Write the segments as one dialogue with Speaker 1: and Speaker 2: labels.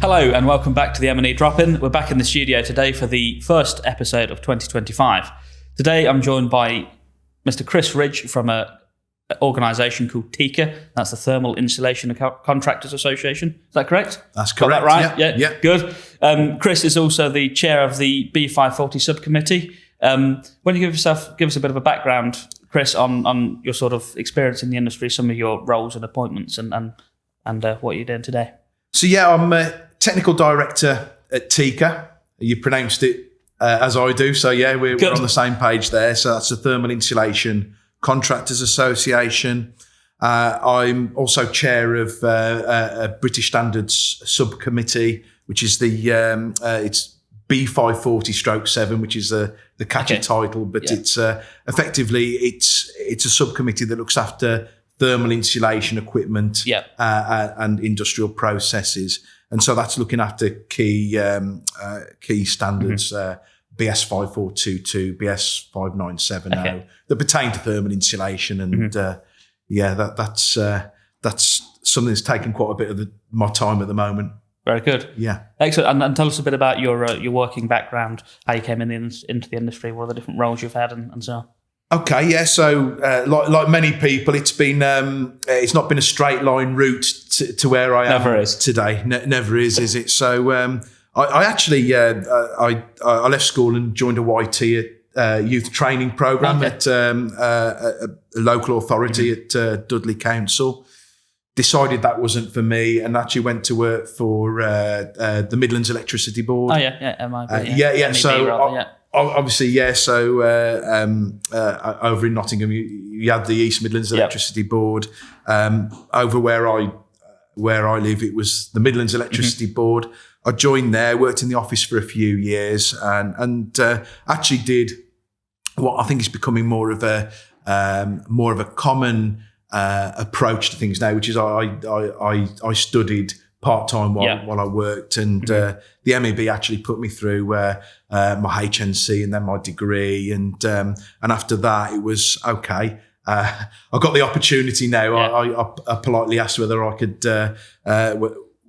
Speaker 1: Hello and welcome back to the M&E Drop-In. We're back in the studio today for the first episode of 2025. Today I'm joined by Mr. Chris Ridge from an organisation called TICA. That's the Thermal Insulation Contractors Association. Is that correct?
Speaker 2: That's correct.
Speaker 1: Got that right? Yeah. Good. Chris is also the chair of the B540 subcommittee. When you give us a bit of a background, Chris, on your sort of experience in the industry, some of your roles and appointments and what you're doing today.
Speaker 2: So I'm a technical director at TICA. You pronounced it as I do. So we're on the same page there. So that's the Thermal Insulation Contractors Association. I'm also chair of a British Standards subcommittee, which is it's B540/7, which is the catchy title, but it's effectively it's a subcommittee that looks after thermal insulation equipment and industrial processes, and so that's looking after key standards, BS 5422, BS 5970 that pertain to thermal insulation, and that's something that's taken quite a bit of my time at the moment.
Speaker 1: Very good.
Speaker 2: Yeah.
Speaker 1: Excellent. And tell us a bit about your working background, how you came into the industry, what are the different roles you've had, and so on. Okay,
Speaker 2: yeah. So, like many people, it's not been a straight line route to where I am today. Never is it? So, I actually I left school and joined a YT youth training program at a local authority at Dudley Council. Decided that wasn't for me, and actually went to work for the Midlands Electricity Board.
Speaker 1: Oh yeah, MIB.
Speaker 2: MEB, so obviously, So over in Nottingham, you had the East Midlands Electricity Board. Over where I live, it was the Midlands Electricity Board. I joined there, worked in the office for a few years, and actually did what I think is becoming more of a common approach to things now, which is I studied part-time while I worked, and the MEB actually put me through my HNC and then my degree, and after that it was okay. I got the opportunity now. I politely asked whether I could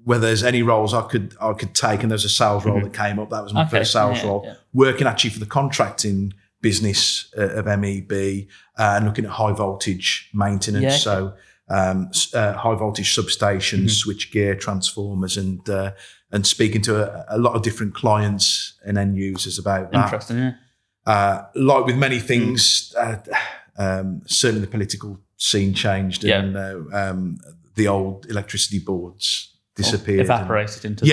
Speaker 2: whether there's any roles I could take, and there's a sales role that came up. That was my first sales role, working actually for the contracting business of MEB, and looking at high voltage maintenance. So high voltage substations, switchgear, transformers, and speaking to a lot of different clients and end users about that.
Speaker 1: Interesting,
Speaker 2: like with many things, certainly the political scene changed, and the old electricity boards disappeared,
Speaker 1: evaporated into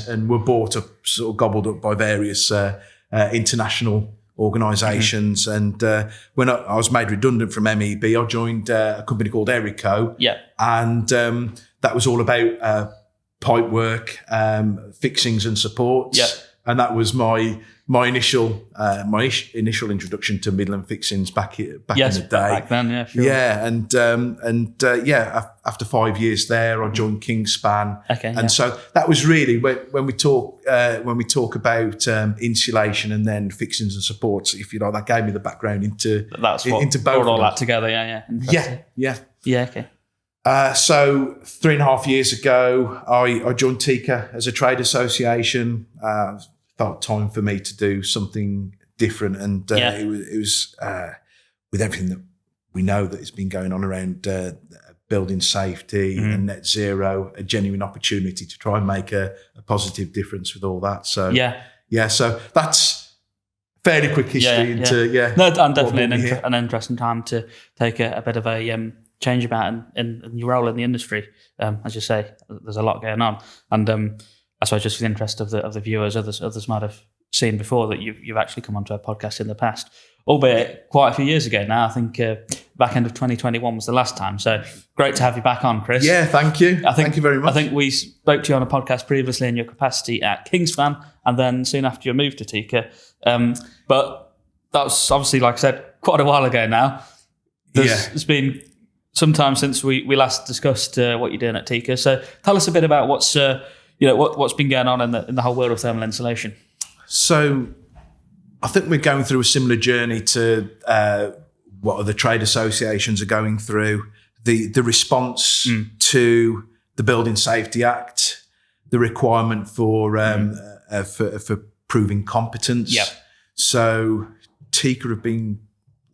Speaker 2: and were bought up, sort of gobbled up by various international organisations, and when I was made redundant from MEB, I joined a company called Erico, and that was all about pipe work, fixings and supports, and that was my initial introduction to Midland fixings back in the day.
Speaker 1: Back then, sure.
Speaker 2: After 5 years there, I joined Kingspan, so that was really when we talk about insulation and then fixings and supports, if you like, that gave me the background into both
Speaker 1: all that together. Okay.
Speaker 2: So 3.5 years ago, I joined TICA as a trade association. Felt time for me to do something different, and it was with everything that we know that has been going on around building safety and net zero, a genuine opportunity to try and make a positive difference with all that. So so that's fairly quick history into
Speaker 1: No, and definitely an interesting time to take a bit of a change about in your role in the industry. As you say, there's a lot going on, and I suppose just for the interest of the viewers, others might have seen before that you've actually come onto a podcast in the past, albeit quite a few years ago now. I think back end of 2021 was the last time. So great to have you back on, Chris.
Speaker 2: Yeah, thank you. Thank you very much.
Speaker 1: I think we spoke to you on a podcast previously in your capacity at Kingspan, and then soon after your move to TICA. But that was obviously, like I said, quite a while ago now. It's been some time since we last discussed what you're doing at TICA. So tell us a bit about what's been going on in the whole world of thermal insulation.
Speaker 2: So I think we're going through a similar journey to what other trade associations are going through. The response to the Building Safety Act, the requirement for proving competence.
Speaker 1: Yep.
Speaker 2: So TICA have been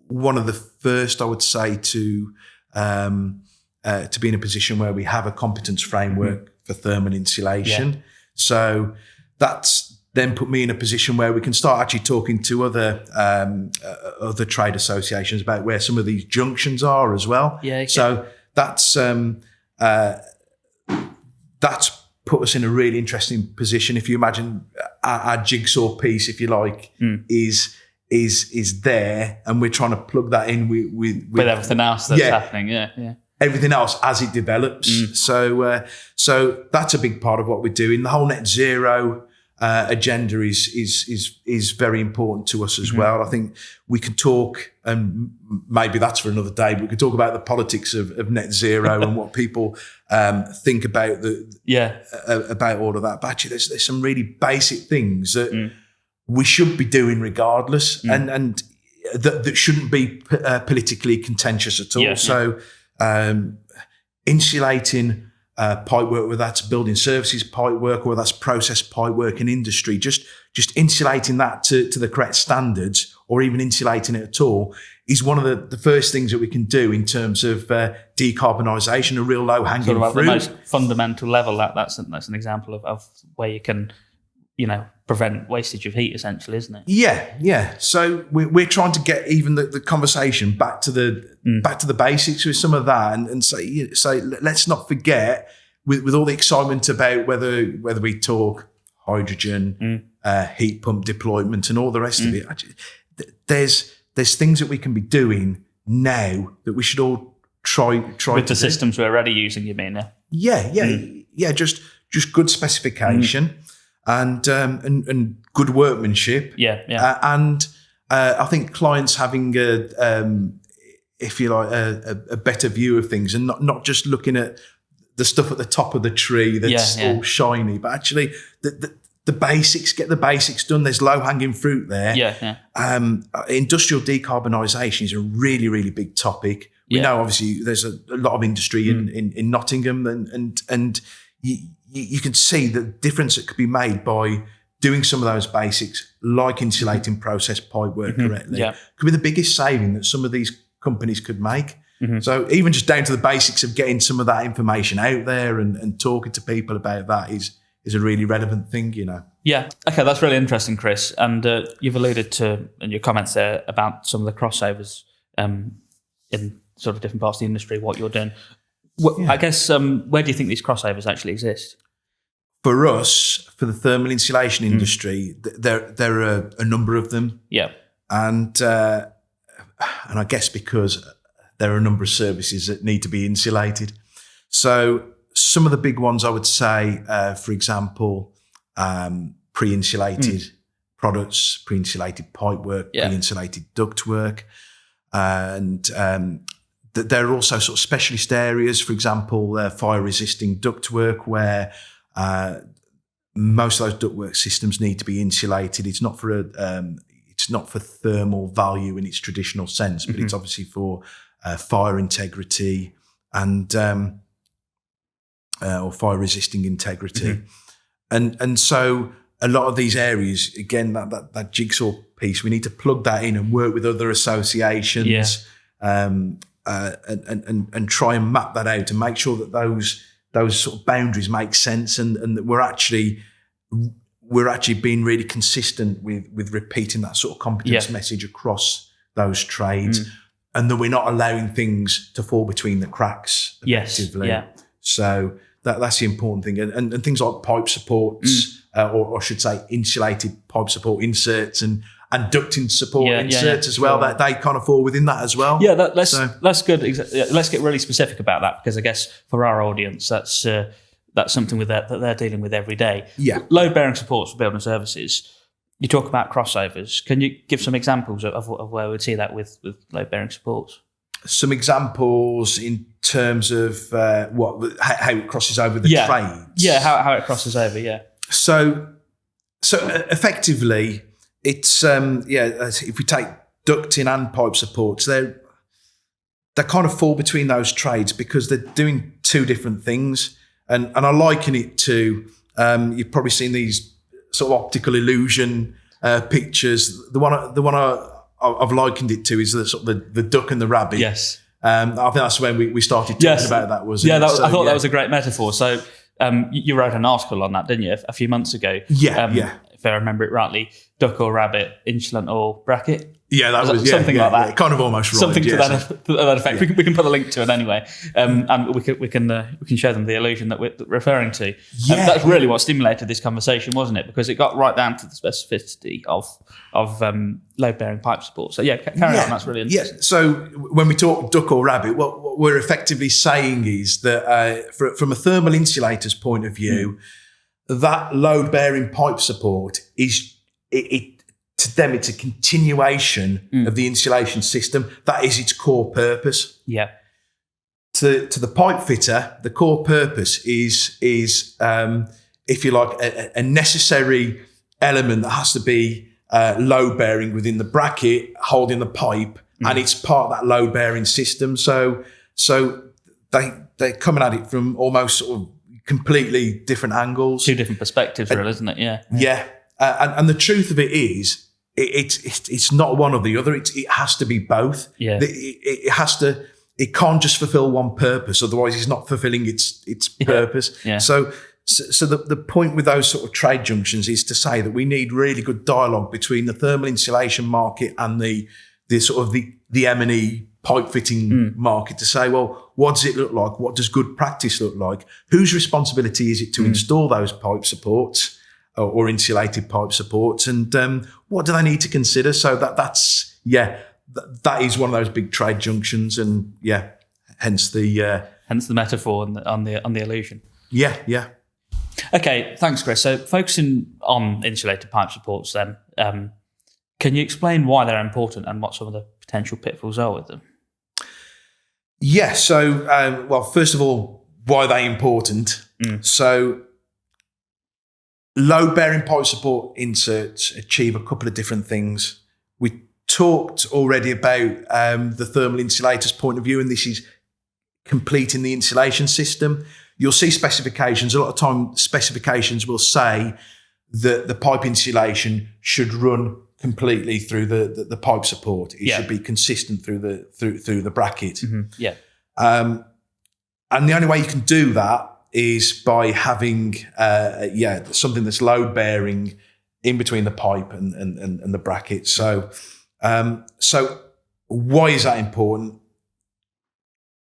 Speaker 2: one of the first, I would say, to be in a position where we have a competence framework for thermal insulation. Yeah. So that's then put me in a position where we can start actually talking to other trade associations about where some of these junctions are as well.
Speaker 1: Yeah. Okay.
Speaker 2: So that's put us in a really interesting position. If you imagine our jigsaw piece, if you like, is there, and we're trying to plug that in with
Speaker 1: everything else that's happening. Yeah.
Speaker 2: Everything else as it develops. So that's a big part of what we're doing. The whole net zero agenda is very important to us as well. I think we can talk, and maybe that's for another day, but we could talk about the politics of net zero and what people think about about all of that. But actually, there's some really basic things that we should be doing regardless, and that shouldn't be politically contentious at all. So insulating pipe work, whether that's building services pipe work or that's process pipe work in industry, just insulating that to the correct standards, or even insulating it at all, is one of the first things that we can do in terms of decarbonisation, a real low-hanging fruit.
Speaker 1: At the most fundamental level, that's an example of where you can, prevent wastage of heat, essentially, isn't it?
Speaker 2: Yeah. So we're trying to get even the conversation back to the basics with some of that, and say let's not forget, with all the excitement about whether we talk hydrogen, heat pump deployment, and all the rest of it. Actually, there's things that we can be doing now that we should all try
Speaker 1: with the systems we're already using. You mean?
Speaker 2: Yeah. Just good specification. And good workmanship. And I think clients having if you like, a better view of things, and not just looking at the stuff at the top of the tree that's all shiny, but actually the basics, get the basics done. There's low hanging fruit there. Industrial decarbonisation is a really, really big topic. We know obviously there's a lot of industry in Nottingham, and you can see the difference that could be made by doing some of those basics, like insulating process pipe work correctly. Could be the biggest saving that some of these companies could make. So even just down to the basics of getting some of that information out there and talking to people about that is a really relevant thing,
Speaker 1: Yeah. Okay, that's really interesting, Chris. And you've alluded to in your comments there about some of the crossovers in sort of different parts of the industry, what you're doing. I guess, where do you think these crossovers actually exist?
Speaker 2: For us, for the thermal insulation industry, there are a number of them.
Speaker 1: Yeah.
Speaker 2: And I guess because there are a number of services that need to be insulated. So some of the big ones I would say, for example, pre-insulated products, pre-insulated pipe work, pre-insulated duct work. And there are also sort of specialist areas, for example, fire-resisting ductwork, where most of those ductwork systems need to be insulated. It's not for thermal value in its traditional sense, but it's obviously for fire integrity and or fire-resisting integrity. And so a lot of these areas, again, that jigsaw piece, we need to plug that in and work with other associations. And try and map that out and make sure that those sort of boundaries make sense, and that we're actually being really consistent with repeating that sort of competence message across those trades, and that we're not allowing things to fall between the cracks effectively. So that's the important thing, and things like pipe supports, or I should say insulated pipe support inserts and ducting support inserts as well. That they kind of fall within that as well.
Speaker 1: Yeah, that's good. Let's get really specific about that, because I guess for our audience, that's something that they're dealing with every day. Load bearing supports for building services. You talk about crossovers. Can you give some examples of where we'd see that with load bearing supports?
Speaker 2: Some examples in terms of how it crosses over the trades.
Speaker 1: Yeah, how it crosses over. Yeah.
Speaker 2: So effectively, it's if we take ducting and pipe supports, they kind of fall between those trades because they're doing two different things, and I liken it to You've probably seen these sort of optical illusion pictures. The one I've likened it to is the sort of the duck and the rabbit.
Speaker 1: Yes.
Speaker 2: I think that's when we started talking about that.
Speaker 1: I thought that was a great metaphor. So you wrote an article on that, didn't you, a few months ago?
Speaker 2: Yeah.
Speaker 1: If I remember it rightly, duck or rabbit, insulin or bracket.
Speaker 2: Yeah, that was
Speaker 1: something like that.
Speaker 2: Yeah, kind of almost right.
Speaker 1: Something to that effect. Yeah. We can put a link to it anyway, and we can show them the illusion that we're referring to.
Speaker 2: Yeah,
Speaker 1: that's really what stimulated this conversation, wasn't it? Because it got right down to the specificity of load-bearing pipe support. So carry on. That's really interesting.
Speaker 2: Yeah. So when we talk duck or rabbit, what we're effectively saying is that from a thermal insulator's point of view, that load-bearing pipe support is it. To them, it's a continuation of the insulation system. That is its core purpose.
Speaker 1: Yeah.
Speaker 2: To the pipe fitter, the core purpose is if you like, a necessary element that has to be load bearing within the bracket holding the pipe, and it's part of that load bearing system. So they're coming at it from almost sort of completely different angles,
Speaker 1: two different perspectives, really, isn't it? Yeah.
Speaker 2: Yeah. And the truth of it is, it's not one or the other. It has to be both.
Speaker 1: Yeah.
Speaker 2: It can't just fulfill one purpose. Otherwise, it's not fulfilling its purpose.
Speaker 1: Yeah.
Speaker 2: So the point with those sort of trade junctions is to say that we need really good dialogue between the thermal insulation market and the sort of the M&E pipe fitting market to say, well, what does it look like? What does good practice look like? Whose responsibility is it to install those pipe supports? Or insulated pipe supports, and what do they need to consider? So that is one of those big trade junctions, and hence the
Speaker 1: metaphor on the illusion.
Speaker 2: Yeah.
Speaker 1: Okay, thanks, Chris. So focusing on insulated pipe supports, then, can you explain why they're important and what some of the potential pitfalls are with them?
Speaker 2: Yeah. So, well, first of all, why are they important? So, load-bearing pipe support inserts achieve a couple of different things. We talked already about the thermal insulator's point of view, and this is completing the insulation system. You'll see specifications. A lot of time, specifications will say that the pipe insulation should run completely through the pipe support. It should be consistent through the bracket.
Speaker 1: Mm-hmm. Yeah.
Speaker 2: And the only way you can do that is by having something that's load bearing in between the pipe and the bracket. So why is that important?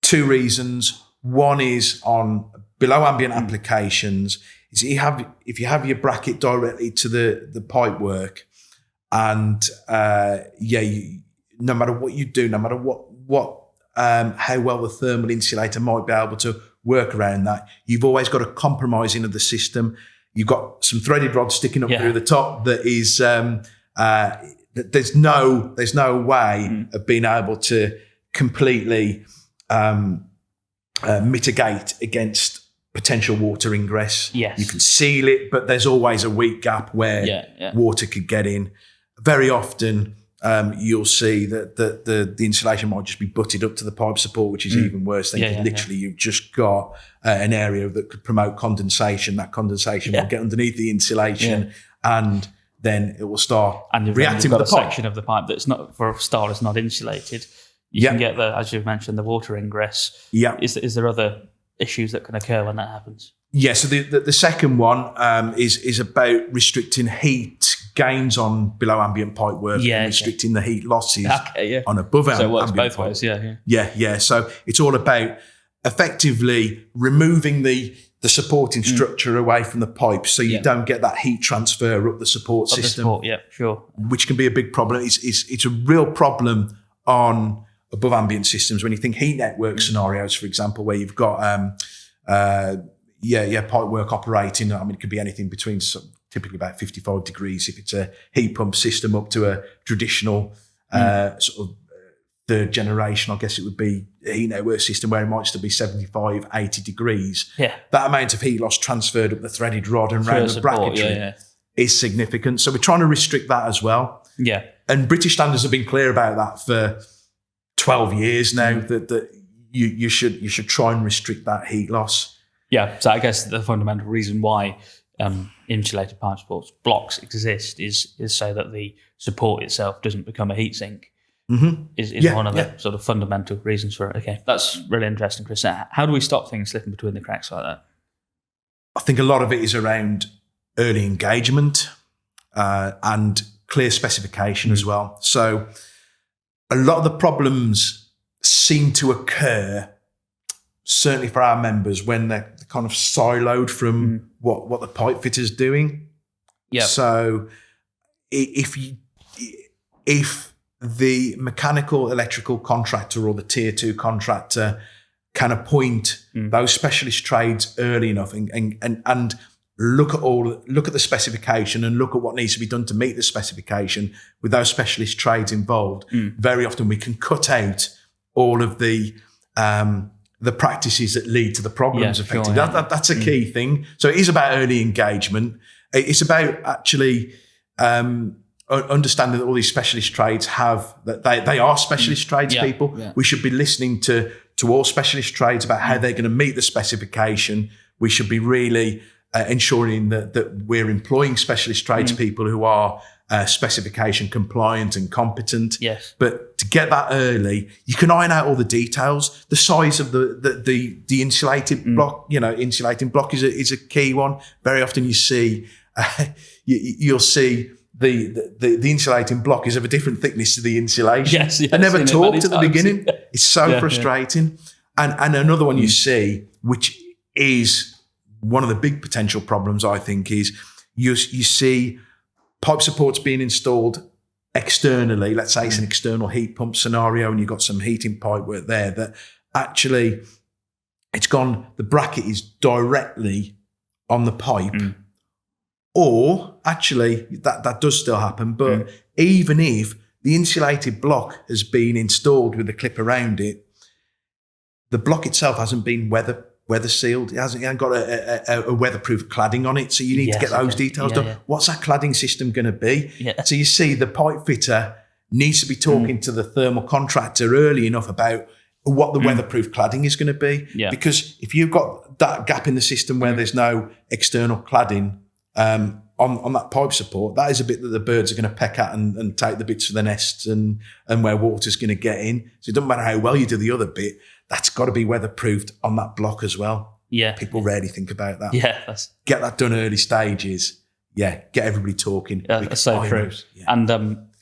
Speaker 2: Two reasons. One is on below ambient applications. Is if you have your bracket directly to the pipe work, and no matter what you do, no matter what how well the thermal insulator might be able to work around that, you've always got a compromising of the system. You've got some threaded rod sticking up through the top that is there's no way of being able to completely mitigate against potential water ingress.
Speaker 1: Yes.
Speaker 2: You can seal it, but there's always a weak gap where water could get in. Very often you'll see that the insulation might just be butted up to the pipe support, which is even worse. Literally, you've just got an area that could promote condensation. That condensation will get underneath the insulation, and then it will start reacting with the pipe.
Speaker 1: Section of the pipe that's not, for a start, is not insulated. You can get as you've mentioned, the water ingress.
Speaker 2: Yeah.
Speaker 1: Is there other issues that can occur when that happens?
Speaker 2: Yeah. So the second one is about restricting heat gains on below ambient pipe work and restricting the heat losses on above ambient.
Speaker 1: So it works both
Speaker 2: pipe.
Speaker 1: ways,
Speaker 2: Yeah. So it's all about effectively removing the supporting structure away from the pipe, so you don't get that heat transfer up the support system. Which can be a big problem. It's a real problem on above ambient systems when you think heat network scenarios, for example, where you've got pipe work operating. I mean, it could be anything between typically about 55 degrees if it's a heat pump system, up to a traditional sort of third generation, I guess it would be, a heat network system where it might still be 75, 80 degrees.
Speaker 1: Yeah.
Speaker 2: That amount of heat loss transferred up the threaded rod and around the bracketry is significant. So we're trying to restrict that as well.
Speaker 1: Yeah.
Speaker 2: And British standards have been clear about that for 12 years now, that you should try and restrict that heat loss.
Speaker 1: Yeah, so I guess the fundamental reason why insulated pipe supports blocks exist is so that the support itself doesn't become a heat sink. Is one of the sort of fundamental reasons for it. Okay, that's really interesting, Chris. How do we stop things slipping between the cracks like that?
Speaker 2: I think a lot of it is around early engagement and clear specification as well. So a lot of the problems seem to occur, certainly for our members, when they're kind of siloed from what the pipe fitter's doing. Yeah. So if the mechanical electrical contractor or the tier 2 contractor can appoint those specialist trades early enough and look at the specification and look at what needs to be done to meet the specification with those specialist trades involved, very often we can cut out all of the practices that lead to the problems effectively. Sure, that's a key thing. So it is about early engagement. It's about actually understanding that all these specialist trades that they are specialist trades people. Yeah. We should be listening to all specialist trades about how they're going to meet the specification. We should be really ensuring that we're employing specialist trades people who are specification compliant and competent. Yes. But to get that early, you can iron out all the details. The size of the insulated block, insulating block is a key one. Very often you see you'll see the insulating block is of a different thickness to the insulation. Yes, I never talked at the beginning. It's so frustrating. Yeah. And another one you see, which is one of the big potential problems, I think, is you see pipe supports being installed externally. Let's say it's an external heat pump scenario and you've got some heating pipe work there that actually the bracket is directly on the pipe. Or actually, that does still happen, but even if the insulated block has been installed with a clip around it, the block itself hasn't been weather sealed. It hasn't got a weatherproof cladding on it. So you need to get those details done. Yeah. What's that cladding system going to be? Yeah. So you see the pipe fitter needs to be talking to the thermal contractor early enough about what the weatherproof cladding is going to be. Yeah. Because if you've got that gap in the system where there's no external cladding on that pipe support, that is a bit that the birds are going to peck at and take the bits for the nests and where water's going to get in. So it doesn't matter how well you do the other bit, that's got to be weatherproofed on that block as well. Yeah. People rarely think about that. Yeah. Get that done early stages. Yeah. Get everybody talking.
Speaker 1: That's so true. Yeah. And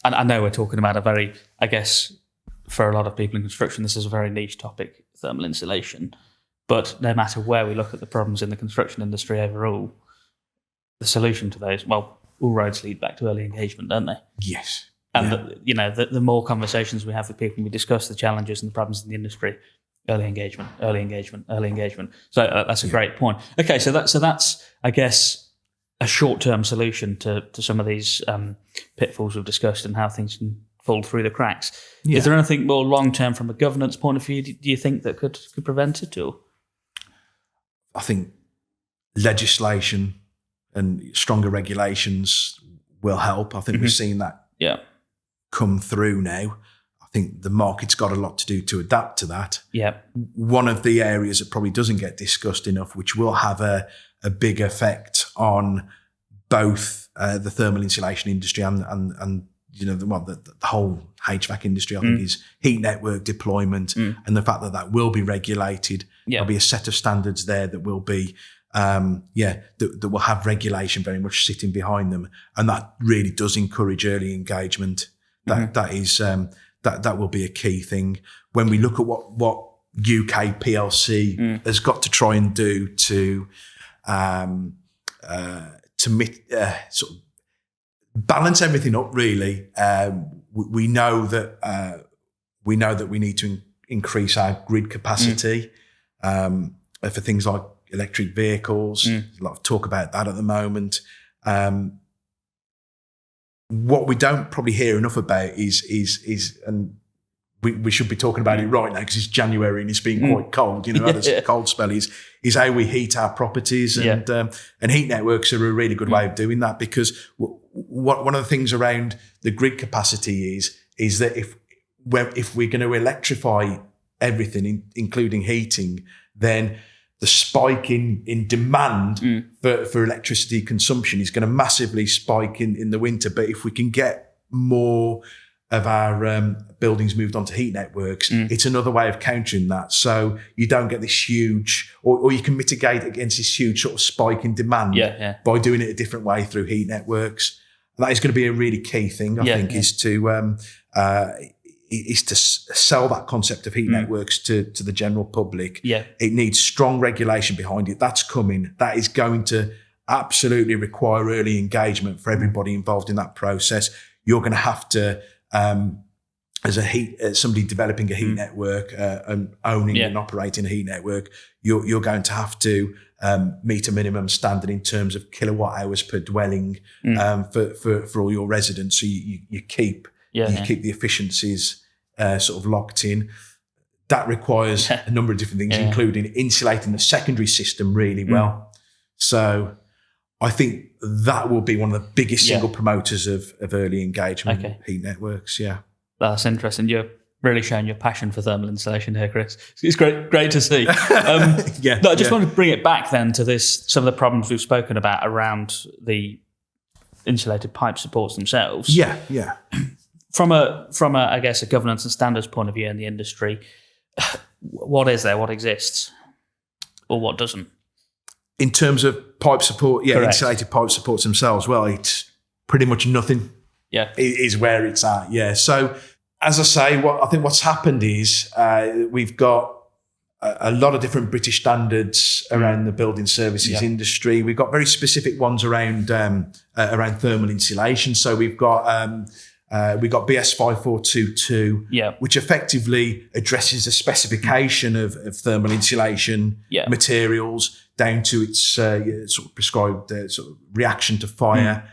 Speaker 1: I know we're talking about a very, I guess, for a lot of people in construction, this is a very niche topic, thermal insulation. But no matter where we look at the problems in the construction industry overall, the solution to those, all roads lead back to early engagement, don't they?
Speaker 2: Yes.
Speaker 1: And the more conversations we have with people and we discuss the challenges and the problems in the industry, early engagement. So that's a great point. Okay, so that's I guess a short-term solution to some of these pitfalls we've discussed and how things can fall through the cracks. Yeah. Is there anything more long-term from a governance point of view? Do you think that could prevent it? Or
Speaker 2: I think legislation and stronger regulations will help. I think we've seen that come through now. I think the market's got a lot to do to adapt to that. Yeah. One of the areas that probably doesn't get discussed enough, which will have a big effect on both the thermal insulation industry and the whole HVAC industry, I think, is heat network deployment and the fact that will be regulated. There'll be a set of standards there that will be that will have regulation very much sitting behind them, and that really does encourage early engagement. That will be a key thing when we look at what UK PLC has got to try and do to sort of balance everything up. Really, we know that we need to increase our grid capacity for things like electric vehicles. There's a lot of talk about that at the moment. What we don't probably hear enough about is and we should be talking about it right now because it's January and it's been quite cold. There's a cold spell. Is how we heat our properties, and heat networks are a really good way of doing that, because one of the things around the grid capacity is that if we're going to electrify everything, including heating, then spike in demand for electricity consumption is going to massively spike in the winter. But if we can get more of our buildings moved onto heat networks, it's another way of countering that. So you don't get this huge, or you can mitigate against this huge sort of spike in demand by doing it a different way through heat networks. And that is going to be a really key thing, I think, is to sell that concept of heat networks to the general public.
Speaker 1: Yeah.
Speaker 2: It needs strong regulation behind it. That's coming. That is going to absolutely require early engagement for everybody involved in that process. You're going to have to, as somebody developing a heat network and owning and operating a heat network, you're going to have to meet a minimum standard in terms of kilowatt hours per dwelling for all your residents. So you keep the efficiencies sort of locked in. That requires a number of different things, including insulating the secondary system really well. So I think that will be one of the biggest single promoters of early engagement with heat networks. Yeah.
Speaker 1: That's interesting. You're really showing your passion for thermal insulation here, Chris. It's great to see. I just want to bring it back then to some of the problems we've spoken about around the insulated pipe supports themselves.
Speaker 2: Yeah.
Speaker 1: From a I guess a governance and standards point of view in the industry, what is there? What exists, or what doesn't?
Speaker 2: In terms of pipe support, insulated pipe supports themselves, well, it's pretty much nothing.
Speaker 1: Yeah,
Speaker 2: is where it's at. Yeah. So as I say, I think what's happened is we've got a lot of different British standards around the building services industry. We've got very specific ones around thermal insulation. So we've got BS 5422, which effectively addresses the specification of thermal insulation materials down to its sort of prescribed sort of reaction to fire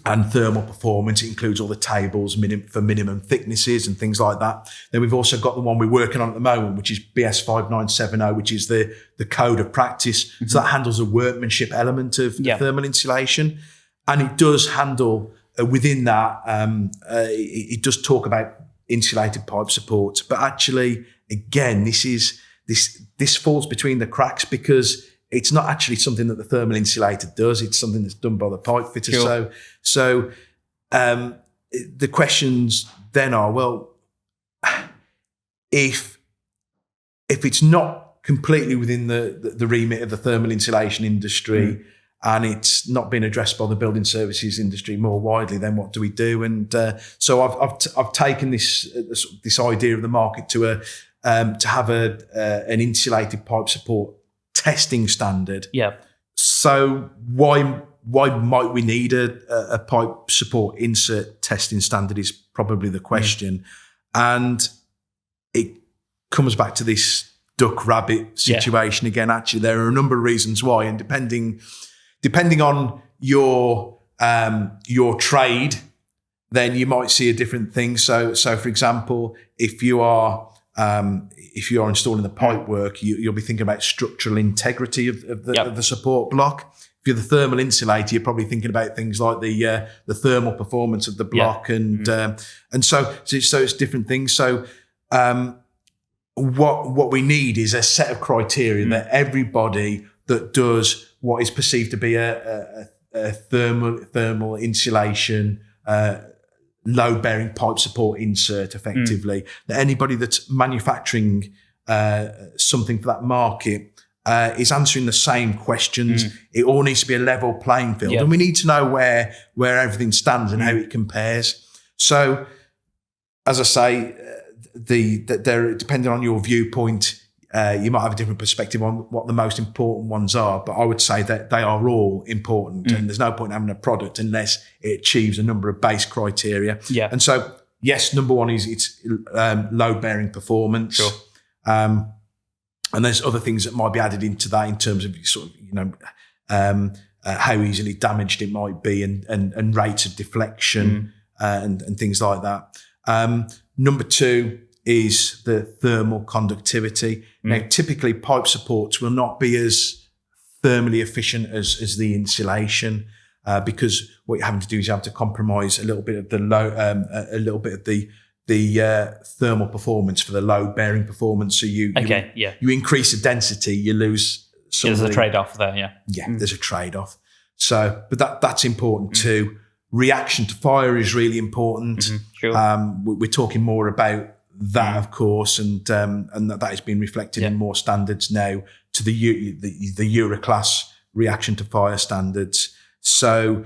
Speaker 2: and thermal performance. It includes all the tables for minimum thicknesses and things like that. Then we've also got the one we're working on at the moment, which is BS 5970, which is the code of practice. So that handles the workmanship element of thermal insulation. And it does handle within that, it does talk about insulated pipe supports, but actually, again, this falls between the cracks because it's not actually something that the thermal insulator does. It's something that's done by the pipe fitter. Sure. So the questions then are, well, if it's not completely within the remit of the thermal insulation industry, and it's not been addressed by the building services industry more widely, then what do we do? And so I've taken this idea of the market to have an insulated pipe support testing standard. Yeah. So why might we need a pipe support insert testing standard is probably the question, and it comes back to this duck rabbit situation again. Actually, there are a number of reasons why, and depending on your trade, then you might see a different thing. So for example, if you are installing the pipe work, you'll be thinking about structural integrity of the support block. If you're the thermal insulator, you're probably thinking about things like the thermal performance of the block, and so it's different things. So what we need is a set of criteria that everybody that does what is perceived to be a thermal insulation, load-bearing pipe support insert, effectively, that anybody that's manufacturing something for that market is answering the same questions. It all needs to be a level playing field, and we need to know where everything stands and how it compares. So, as I say, depending on your viewpoint, you might have a different perspective on what the most important ones are, but I would say that they are all important, and there's no point in having a product unless it achieves a number of base criteria. Yeah. And so, yes, number one is it's load-bearing performance. Sure. And there's other things that might be added into that in terms of sort of, how easily damaged it might be and rates of deflection and things like that. Number two is the thermal conductivity. Now, typically pipe supports will not be as thermally efficient as the insulation, because what you're having to do is you have to compromise a little bit of the thermal performance for the load bearing performance. So you increase the density, you lose some.
Speaker 1: There's a trade-off there, yeah.
Speaker 2: Yeah, there's a trade-off. So, but that's important too. Reaction to fire is really important.
Speaker 1: Sure.
Speaker 2: We're talking more about that, of course, and that has been reflected in more standards now to the Euroclass reaction to fire standards. So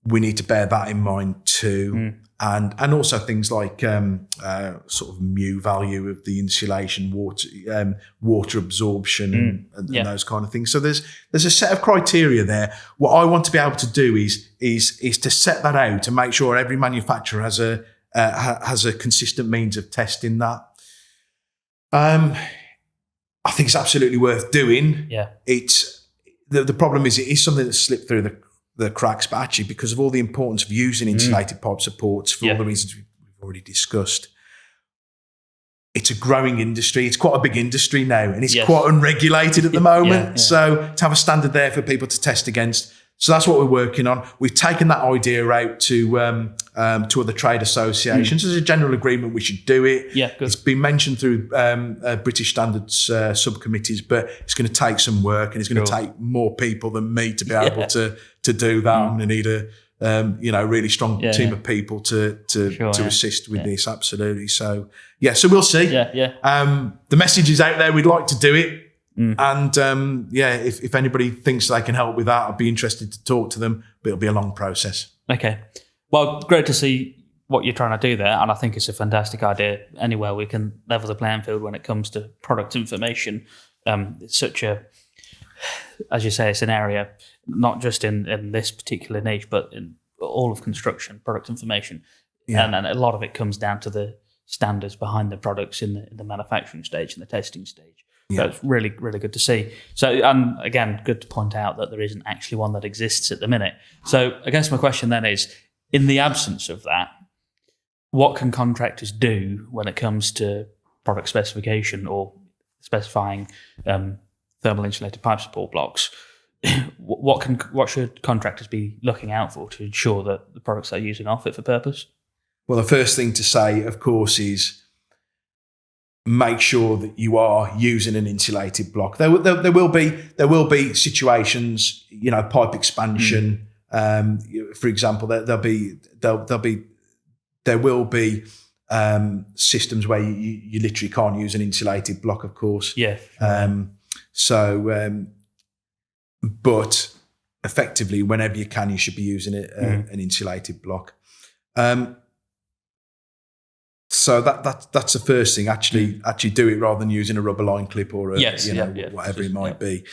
Speaker 2: we need to bear that in mind too. And also things like sort of mu value of the insulation, water absorption, and those kind of things. So there's a set of criteria there. What I want to be able to do is to set that out and make sure every manufacturer has a consistent means of testing that. I think it's absolutely worth doing.
Speaker 1: Yeah,
Speaker 2: it's the problem is it is something that's slipped through the cracks, but actually because of all the importance of using insulated pipe supports for all the reasons we've already discussed, it's a growing industry. It's quite a big industry now, and it's quite unregulated at the moment. So to have a standard there for people to test against. So that's what we're working on. We've taken that idea out to other trade associations. There's a general agreement we should do it.
Speaker 1: Yeah, good.
Speaker 2: It's been mentioned through British standards subcommittees, but it's going to take some work, and it's going to take more people than me to be able to do that. I'm going to need a really strong team of people to assist with this. Absolutely. So so we'll see. The message is out there. We'd like to do it. And if anybody thinks they can help with that, I'd be interested to talk to them, but it'll be a long process.
Speaker 1: Okay. Well, great to see what you're trying to do there. And I think it's a fantastic idea anywhere we can level the playing field when it comes to product information. It's such a, as you say, it's an area, not just in this particular niche, but in all of construction, product information. Yeah. And a lot of it comes down to the standards behind the products in the manufacturing stage and the testing stage. Yeah. So it's really, really good to see. So, and again, good to point out that there isn't actually one that exists at the minute. So I guess my question then is, in the absence of that, what can contractors do when it comes to product specification or specifying thermal insulated pipe support blocks? What should contractors be looking out for to ensure that the products they're using are fit for purpose?
Speaker 2: Well, the first thing to say, of course, is make sure that you are using an insulated block. There will be situations, pipe expansion. For example, there will be systems where you literally can't use an insulated block, of course.
Speaker 1: Yeah.
Speaker 2: But effectively, whenever you can, you should be using an insulated block. So that's the first thing. Actually do it rather than using a rubber line clip or whatever it might be.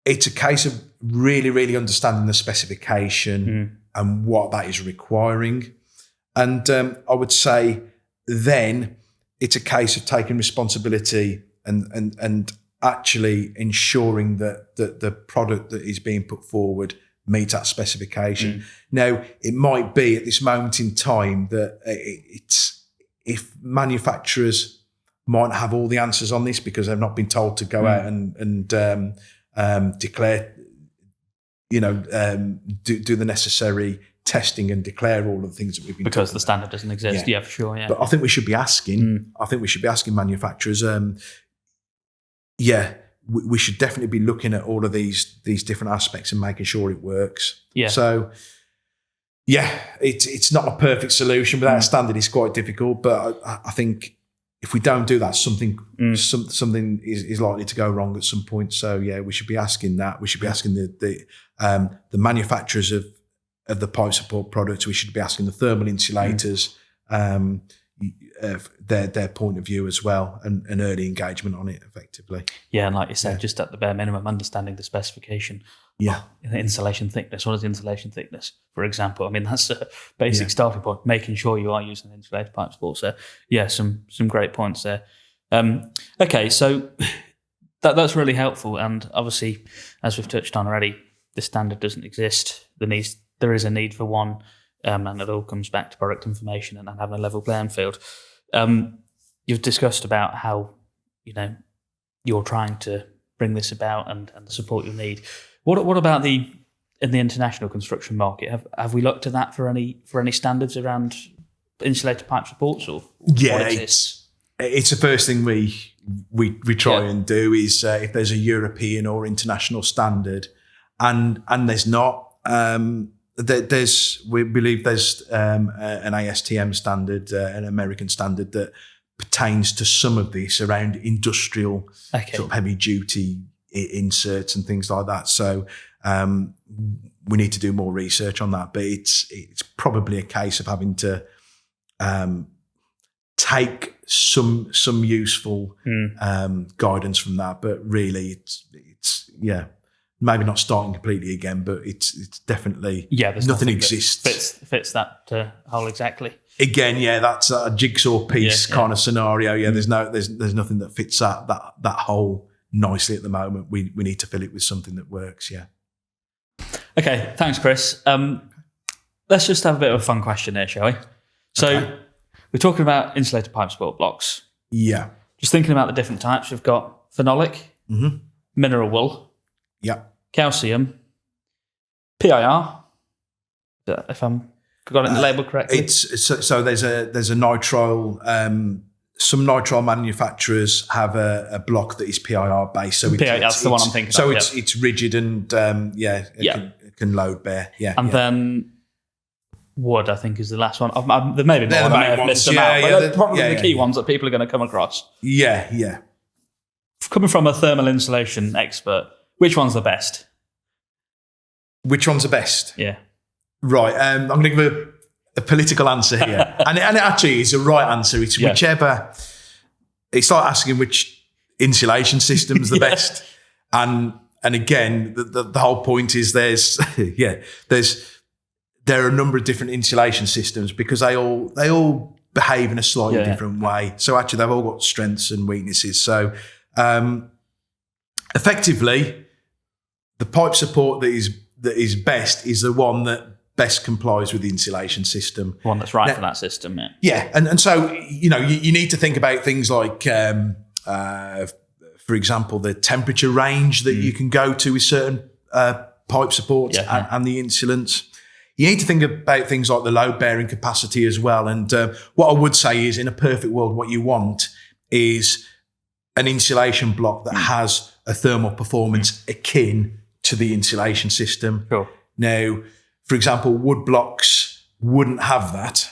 Speaker 2: It's a case of really, really understanding the specification and what that is requiring. And I would say then it's a case of taking responsibility and actually ensuring that the product that is being put forward meets that specification. Now, it might be at this moment in time that if manufacturers might have all the answers on this because they've not been told to go out and declare, do the necessary testing and declare all of the things that we've been
Speaker 1: because the standard doesn't exist. Yeah, for sure. Yeah,
Speaker 2: but I think we should be asking. I think we should be asking manufacturers. We should definitely be looking at all of these different aspects and making sure it works. Yeah. So, it's not a perfect solution. Without a standard, it's quite difficult. But I think if we don't do that, something is likely to go wrong at some point. So, we should be asking that. We should be asking the manufacturers of the pipe support products. We should be asking the thermal insulators their point of view as well, and early engagement on it effectively.
Speaker 1: Yeah, and like you said, just at the bare minimum, understanding the specification. Yeah, insulation thickness. What is insulation thickness, for example? I mean, that's a basic starting point. Making sure you are using insulated pipe support. So, some great points there. Okay, so that's really helpful, and obviously, as we've touched on already, the standard doesn't exist. There is a need for one. And it all comes back to product information and having a level playing field. You've discussed about how, you're trying to bring this about and the support you'll need. What about the in the international construction market, have we looked at that for any standards around insulated pipe supports? Or
Speaker 2: yeah, it's the first thing we try and do is if there's a European or international standard, and there's not. We believe there's an ASTM standard, an American standard that pertains to some of this around industrial sort of heavy duty inserts and things like that. So we need to do more research on that, but it's probably a case of having to take some useful guidance from that. But really, it's maybe not starting completely again, but it's definitely
Speaker 1: there's
Speaker 2: nothing exists
Speaker 1: fits that hole exactly.
Speaker 2: Again, that's a jigsaw piece kind of scenario. There's nothing that fits that hole nicely at the moment. We need to fill it with something that works. Yeah.
Speaker 1: Okay, thanks, Chris. Let's just have a bit of a fun question here, shall we? So we're talking about insulated pipe support blocks. Yeah. Just thinking about the different types, we've got phenolic, mineral wool, calcium, PIR. If I'm got it labelled correctly,
Speaker 2: it's so there's a nitrile. Some nitrile manufacturers have a block that is PIR based. So
Speaker 1: that's the one I'm thinking of.
Speaker 2: So it's rigid and it can load bear. Yeah,
Speaker 1: and then wood, I think, is the last one. There may be more. I may have missed them out. But they're probably the key ones that people are going to come across.
Speaker 2: Yeah.
Speaker 1: Coming from a thermal insulation expert, which one's the best?
Speaker 2: Which one's the best?
Speaker 1: Yeah.
Speaker 2: Right. I'm going to give a political answer here. and it actually is a right answer. It's whichever. It's like asking which insulation system's the best. And again, the whole point is there are a number of different insulation systems because they all behave in a slightly different way. So actually they've all got strengths and weaknesses. So effectively, the pipe support that is best is the one that best complies with the insulation system.
Speaker 1: One that's right for that system, yeah.
Speaker 2: Yeah, and so, you need to think about things like, for example, the temperature range that you can go to with certain pipe supports and the insulants. You need to think about things like the load-bearing capacity as well. And what I would say is, in a perfect world, what you want is an insulation block that has a thermal performance akin to the insulation system.
Speaker 1: Sure.
Speaker 2: Now, for example, wood blocks wouldn't have that.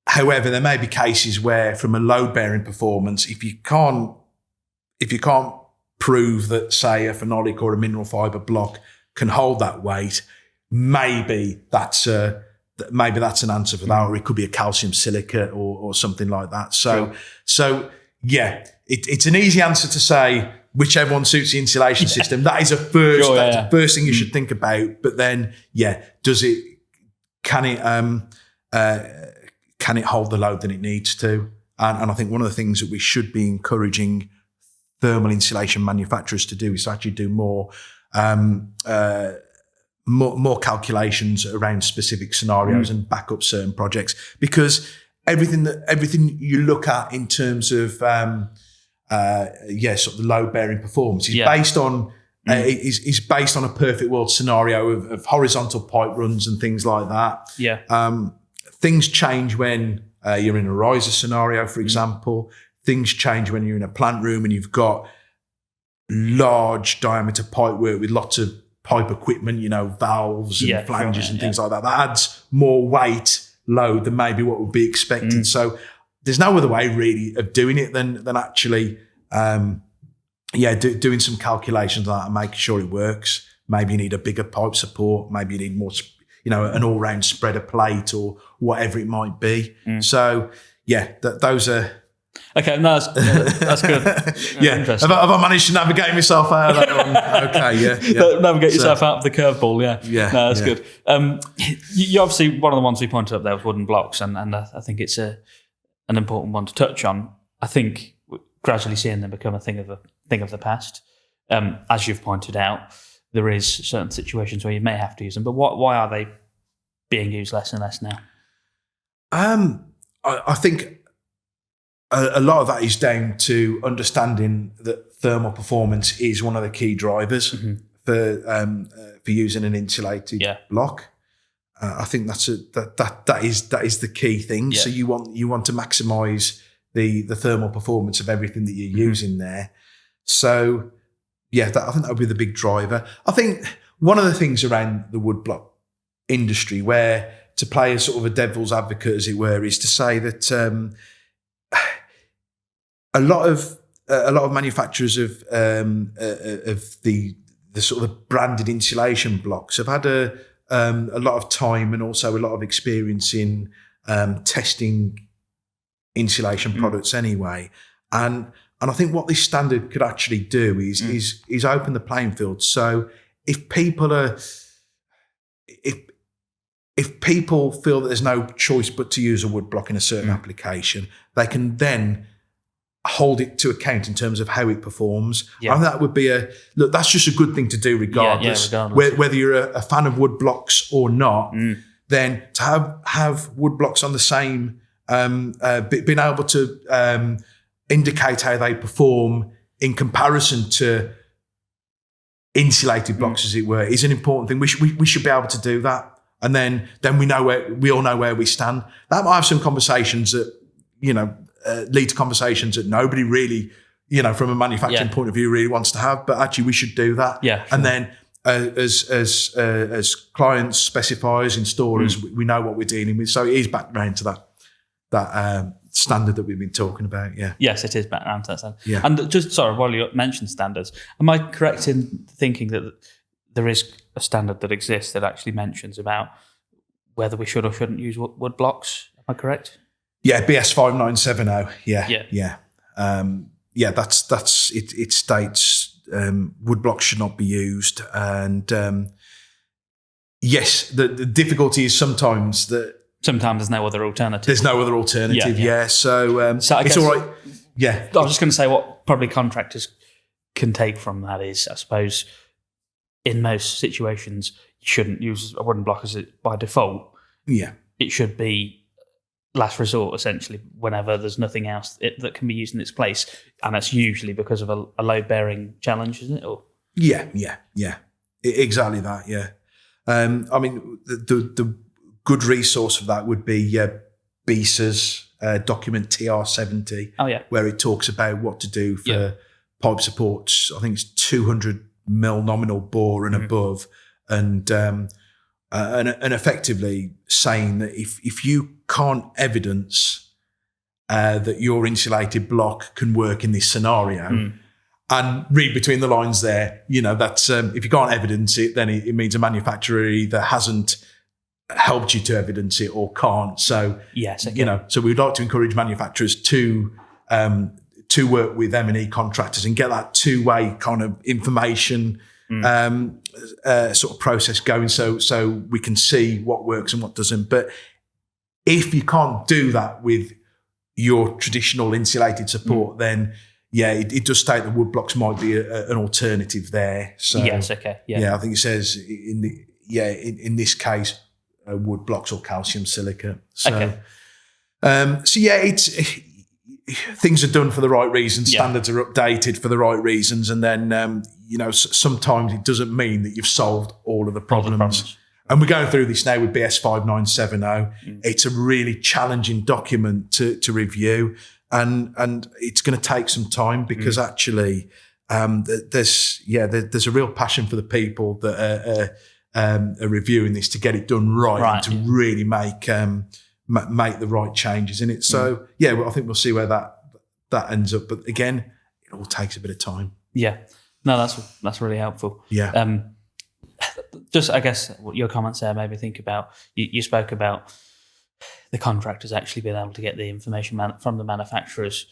Speaker 2: However, there may be cases where, from a load-bearing performance, if you can't prove that, say, a phenolic or a mineral fibre block can hold that weight, maybe that's an answer for that, or it could be a calcium silicate or something like that. So it's an easy answer to say whichever one suits the insulation system. That is that's the first thing you should think about. But then, can it hold the load that it needs to? And I think one of the things that we should be encouraging thermal insulation manufacturers to do is to actually do more calculations around specific scenarios and back up certain projects, because everything you look at in terms of sort of the load bearing performance is based on is based on a perfect world scenario of horizontal pipe runs and things like that. Things change when you're in a riser scenario, for example. Things change when you're in a plant room and you've got large diameter pipe work with lots of pipe equipment, valves and flanges and things like that. That adds more weight load than maybe what would be expected. So there's no other way really of doing it than actually doing some calculations like that and making sure it works. Maybe you need a bigger pipe support. Maybe you need more, an all-round spreader plate or whatever it might be. So those are.
Speaker 1: Okay, no, that's good.
Speaker 2: Have I managed to navigate myself out of that one? Okay,
Speaker 1: navigate yourself out of the curveball, No, that's good. You obviously, one of the ones we pointed up there was wooden blocks, and I think it's an important one to touch on. I think we're gradually seeing them become a thing of the past. As you've pointed out, there is certain situations where you may have to use them, but why are they being used less and less now?
Speaker 2: I think a lot of that is down to understanding that thermal performance is one of the key drivers for using an insulated block. I think that is the key thing. Yeah. So you want to maximise the thermal performance of everything that you're using there. So I think that would be the big driver. I think one of the things around the woodblock industry, where to play a sort of a devil's advocate, as it were, is to say that a lot of manufacturers of the sort of branded insulation blocks have had a lot of time and also a lot of experience in testing insulation products anyway. And I think what this standard could actually do is open the playing field. So if people feel that there's no choice but to use a wood block in a certain application, they can then hold it to account in terms of how it performs. Yeah. And that would be that's just a good thing to do regardless. Whether you're a fan of wood blocks or not, then to have wood blocks on the same, being able to indicate how they perform in comparison to insulated blocks, as it were, is an important thing. We should be able to do that. And then we all know where we stand. That might have some conversations that, lead to conversations that nobody really, from a manufacturing point of view, really wants to have. But actually, we should do that. Yeah. Sure. And then, as clients, specifiers, installers, we know what we're dealing with. So it is back round to that standard that we've been talking about. Yeah.
Speaker 1: Yes, it is back round to that standard. Yeah. And while you mentioned standards, am I correct in thinking that there is a standard that exists that actually mentions about whether we should or shouldn't use wood blocks? Am I correct?
Speaker 2: Yeah, BS5970. Yeah. That's it. It states wood blocks should not be used, and yes, the difficulty is sometimes
Speaker 1: there's no other alternative.
Speaker 2: There's no other alternative. Yeah. So it's all right. Yeah.
Speaker 1: I was just going to say what probably contractors can take from that is, I suppose, in most situations, you shouldn't use a wooden block as it by default.
Speaker 2: Yeah.
Speaker 1: It should be last resort, essentially, whenever there's nothing else that can be used in its place. And that's usually because of a load-bearing challenge, isn't it? Or
Speaker 2: Yeah. Exactly that, yeah. I mean, the good resource of that would be BISA's document TR70, where it talks about what to do for pipe supports. I think it's 200 mil nominal bore and above, and effectively saying that if you can't evidence that your insulated block can work in this scenario, and read between the lines there, that's if you can't evidence it, then it means a manufacturer either hasn't helped you to evidence it or can't. So
Speaker 1: yes, okay.
Speaker 2: So we'd like to encourage manufacturers to work with M&E contractors and get that two-way kind of information sort of process going, so we can see what works and what doesn't. But if you can't do that with your traditional insulated support, then it does state that wood blocks might be an alternative there. So
Speaker 1: yes, okay,
Speaker 2: I think it says in this case wood blocks or calcium silicate. So it's. Things are done for the right reasons. Standards are updated for the right reasons, and then sometimes it doesn't mean that you've solved all of the problems. And we're going through this now with BS5970. It's a really challenging document to review, and it's going to take some time because actually there's a real passion for the people that are reviewing this to get it done right and to really make the right changes in it. So I think we'll see where that ends up. But again, it all takes a bit of time.
Speaker 1: Yeah, no, that's really helpful.
Speaker 2: Yeah.
Speaker 1: Just I guess what your comments there made me think about. You spoke about the contractors actually being able to get the information from the manufacturers.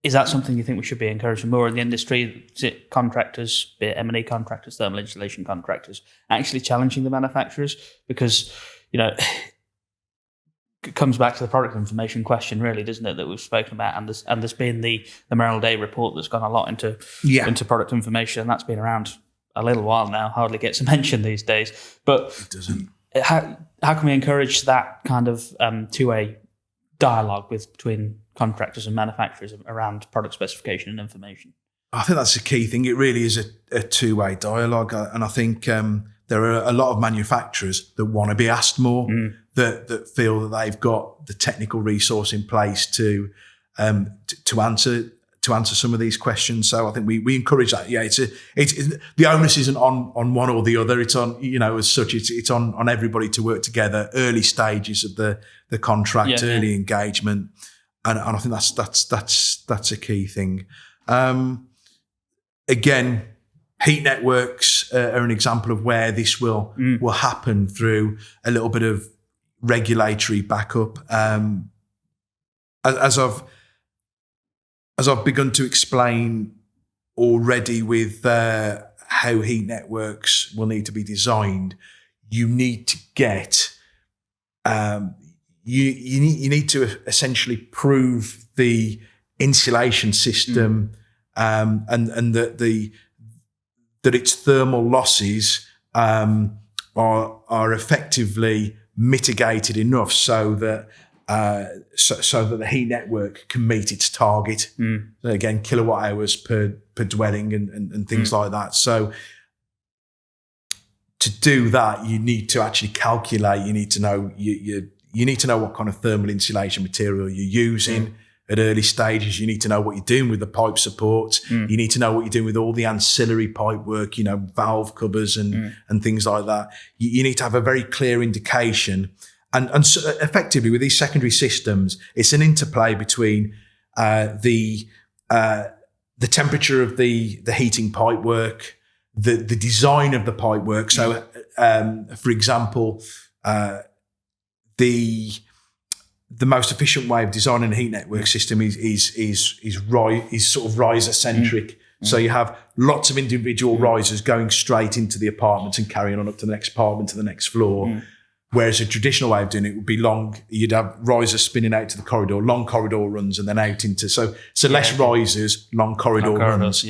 Speaker 1: Is that something you think we should be encouraging more in the industry? Is it contractors, be it M&E contractors, thermal insulation contractors, actually challenging the manufacturers? Because it comes back to the product information question, really, doesn't it, that we've spoken about? And there's been the Merrill Day report that's gone a lot into product information, and that's been around a little while now, hardly gets a mention these days. But
Speaker 2: it doesn't.
Speaker 1: How can we encourage that kind of two-way dialogue between contractors and manufacturers around product specification and information?
Speaker 2: I think that's a key thing. It really is a two-way dialogue, and I think there are a lot of manufacturers that want to be asked more, that feel that they've got the technical resource in place to answer some of these questions. So I think we encourage that. Yeah, it's the onus isn't on one or the other. It's on, as such, it's on everybody to work together. Early stages of the contract, early engagement, and I think that's a key thing. Again, heat networks are an example of where this will happen through a little bit of regulatory backup. As I've begun to explain already with how heat networks will need to be designed, you need to get you need to essentially prove the insulation system and that its thermal losses are effectively mitigated enough so that the heat network can meet its target. So again, kilowatt hours per dwelling and things like that. So to do that, you need to actually calculate. You need to know you need to know what kind of thermal insulation material you're using. At early stages, you need to know what you're doing with the pipe support. You need to know what you're doing with all the ancillary pipe work, valve covers and things like that. You need to have a very clear indication. And so effectively, with these secondary systems, it's an interplay between the temperature of the heating pipe work, the design of the pipe work. So, for example, the most efficient way of designing a heat network system is sort of riser centric. So you have lots of individual risers going straight into the apartment and carrying on up to the next apartment to the next floor. Whereas a traditional way of doing it would be long. You'd have risers spinning out to the corridor, long corridor runs, and then out into so less risers, long corridor runs.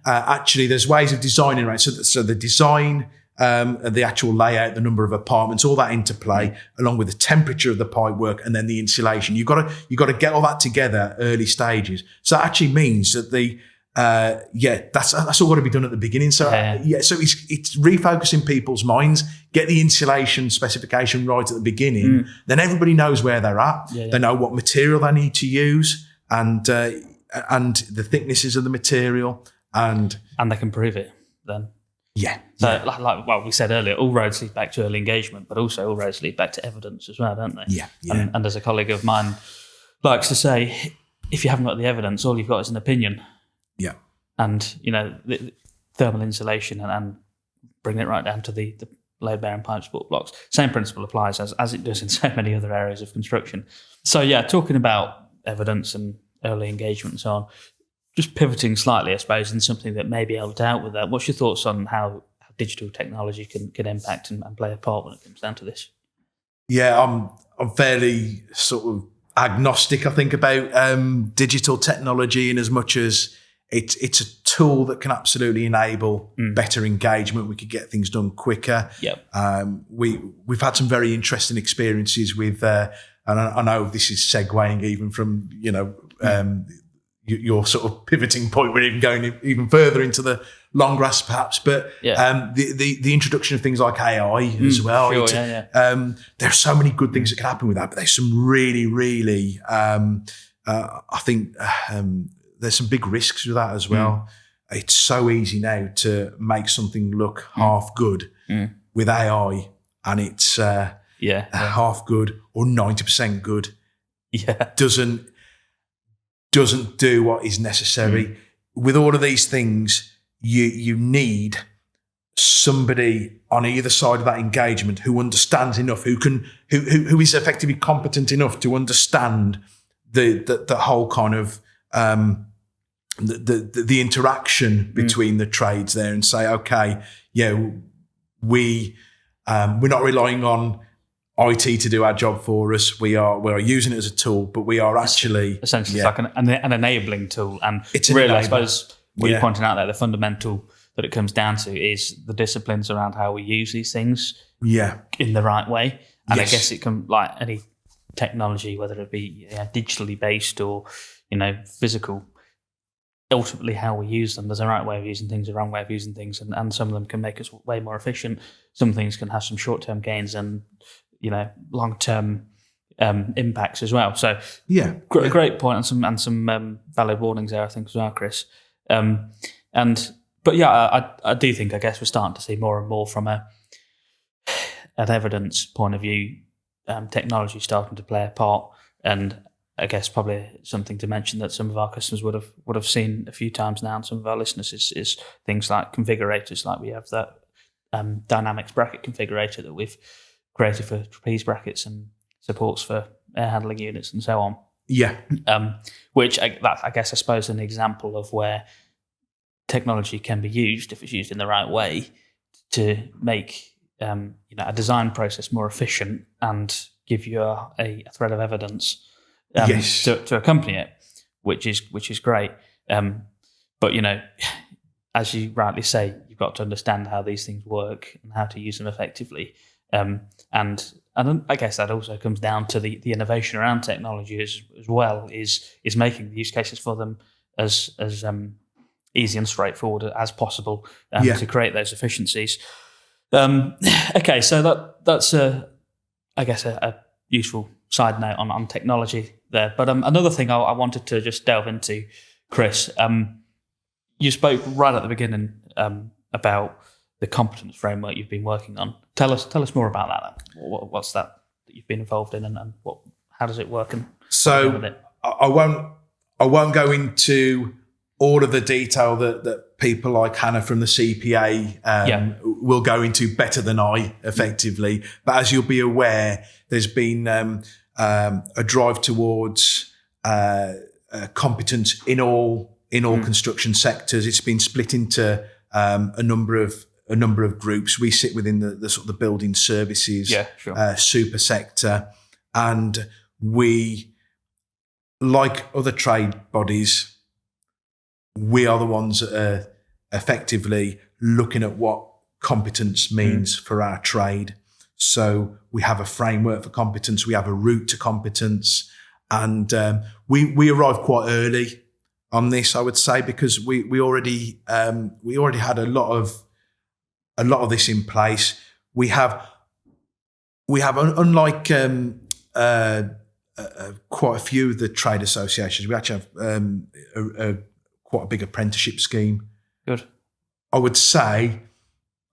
Speaker 2: Actually, there's ways of designing around. So the design. The actual layout, the number of apartments, all that interplay, along with the temperature of the pipe work, and then the insulation. You've got to get all that together early stages. So that actually means that that's all got to be done at the beginning. So so it's refocusing people's minds, get the insulation specification right at the beginning. Then everybody knows where they're at. They know what material they need to use and the thicknesses of the material, and
Speaker 1: they can prove it then. So, like we said earlier, all roads lead back to early engagement, but also all roads lead back to evidence as well, don't they? And as a colleague of mine likes to say, if you haven't got the evidence, all you've got is an opinion. And, the thermal insulation and bringing it right down to the load-bearing pipe support blocks. Same principle applies as it does in so many other areas of construction. So, talking about evidence and early engagement and so on, just pivoting slightly, I suppose, in something that may be able to help with that. What's your thoughts on how digital technology can impact and play a part when it comes down to this?
Speaker 2: I'm fairly sort of agnostic, I think, about digital technology, in as much as it's a tool that can absolutely enable better engagement. We could get things done quicker. We've had some very interesting experiences with, and I know this is segueing even from your sort of pivoting point. We're even going even further into the long grass, perhaps, but the introduction of things like AI as well.
Speaker 1: Sure,
Speaker 2: there are so many good things that can happen with that, but there's some really, really, I think there's some big risks with that as well. It's so easy now to make something look half good with AI, and it's half good or 90% good. Doesn't do what is necessary. With all of these things, you need somebody on either side of that engagement who understands enough, who is effectively competent enough to understand the whole kind of the interaction between the trades there, and say, okay, we're not relying on IT to do our job for us. We are using it as a tool, but we are actually
Speaker 1: essentially it's like an enabling tool. And
Speaker 2: it's
Speaker 1: really, I suppose what you're pointing out there, the fundamental that it comes down to is the disciplines around how we use these things in the right way. And I guess it can, like any technology, whether it be digitally based or physical, ultimately how we use them. There's a right way of using things, a wrong way of using things, and some of them can make us way more efficient. Some things can have some short-term gains and long-term impacts as well. So great point, and some valid warnings there, I think, as well, Chris. But I do think, I guess, we're starting to see more and more from an evidence point of view, technology starting to play a part. And I guess probably something to mention that some of our customers would have seen a few times now, and some of our listeners is things like configurators, like we have that dynamics bracket configurator that we've created for trapeze brackets and supports for air handling units and so on.
Speaker 2: Yeah.
Speaker 1: Which I guess I suppose an example of where technology can be used, if it's used in the right way, to make a design process more efficient and give you a thread of evidence to accompany it, which is great. But as you rightly say, you've got to understand how these things work and how to use them effectively. And I guess that also comes down to the innovation around technology as well, is making the use cases for them as easy and straightforward as possible to create those efficiencies. Okay, so that's a useful side note on technology there. But another thing I wanted to just delve into, Chris, you spoke right at the beginning about the competence framework you've been working on. Tell us more about that. What's that you've been involved in, and how does it work? And
Speaker 2: so I won't go into all of the detail that people like Hannah from the CPA will go into better than I, effectively. But as you'll be aware, there's been a drive towards competence in all construction sectors. It's been split into a number of groups. We sit within the sort of the building services super sector, and we, like other trade bodies, we are the ones that are effectively looking at what competence means for our trade. So we have a framework for competence, we have a route to competence, and we arrived quite early on this, I would say, because we already had a lot of this in place. We have unlike quite a few of the trade associations, we actually have quite a big apprenticeship scheme.
Speaker 1: Good.
Speaker 2: I would say,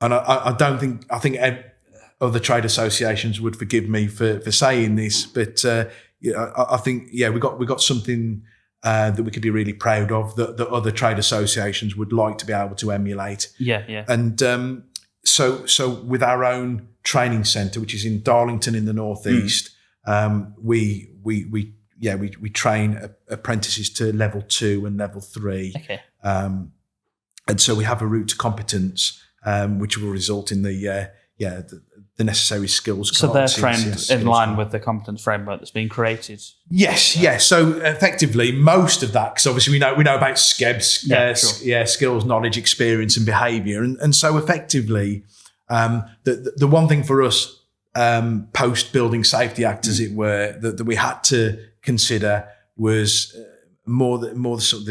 Speaker 2: and I think other trade associations would forgive me for saying this, but I think we got something that we could be really proud of, that other trade associations would like to be able to emulate.
Speaker 1: Yeah.
Speaker 2: And so with our own training centre, which is in Darlington in the northeast, we train apprentices to level 2 and level 3.
Speaker 1: Okay.
Speaker 2: And so we have a route to competence, which will result in the necessary skills.
Speaker 1: So they're trained in line with the competence framework that's been created.
Speaker 2: Yes. So effectively, most of that, because obviously we know about SCEBS, skills, knowledge, experience, and behaviour, and so effectively, the one thing for us, post Building Safety Act, as it were, that we had to consider was more sort of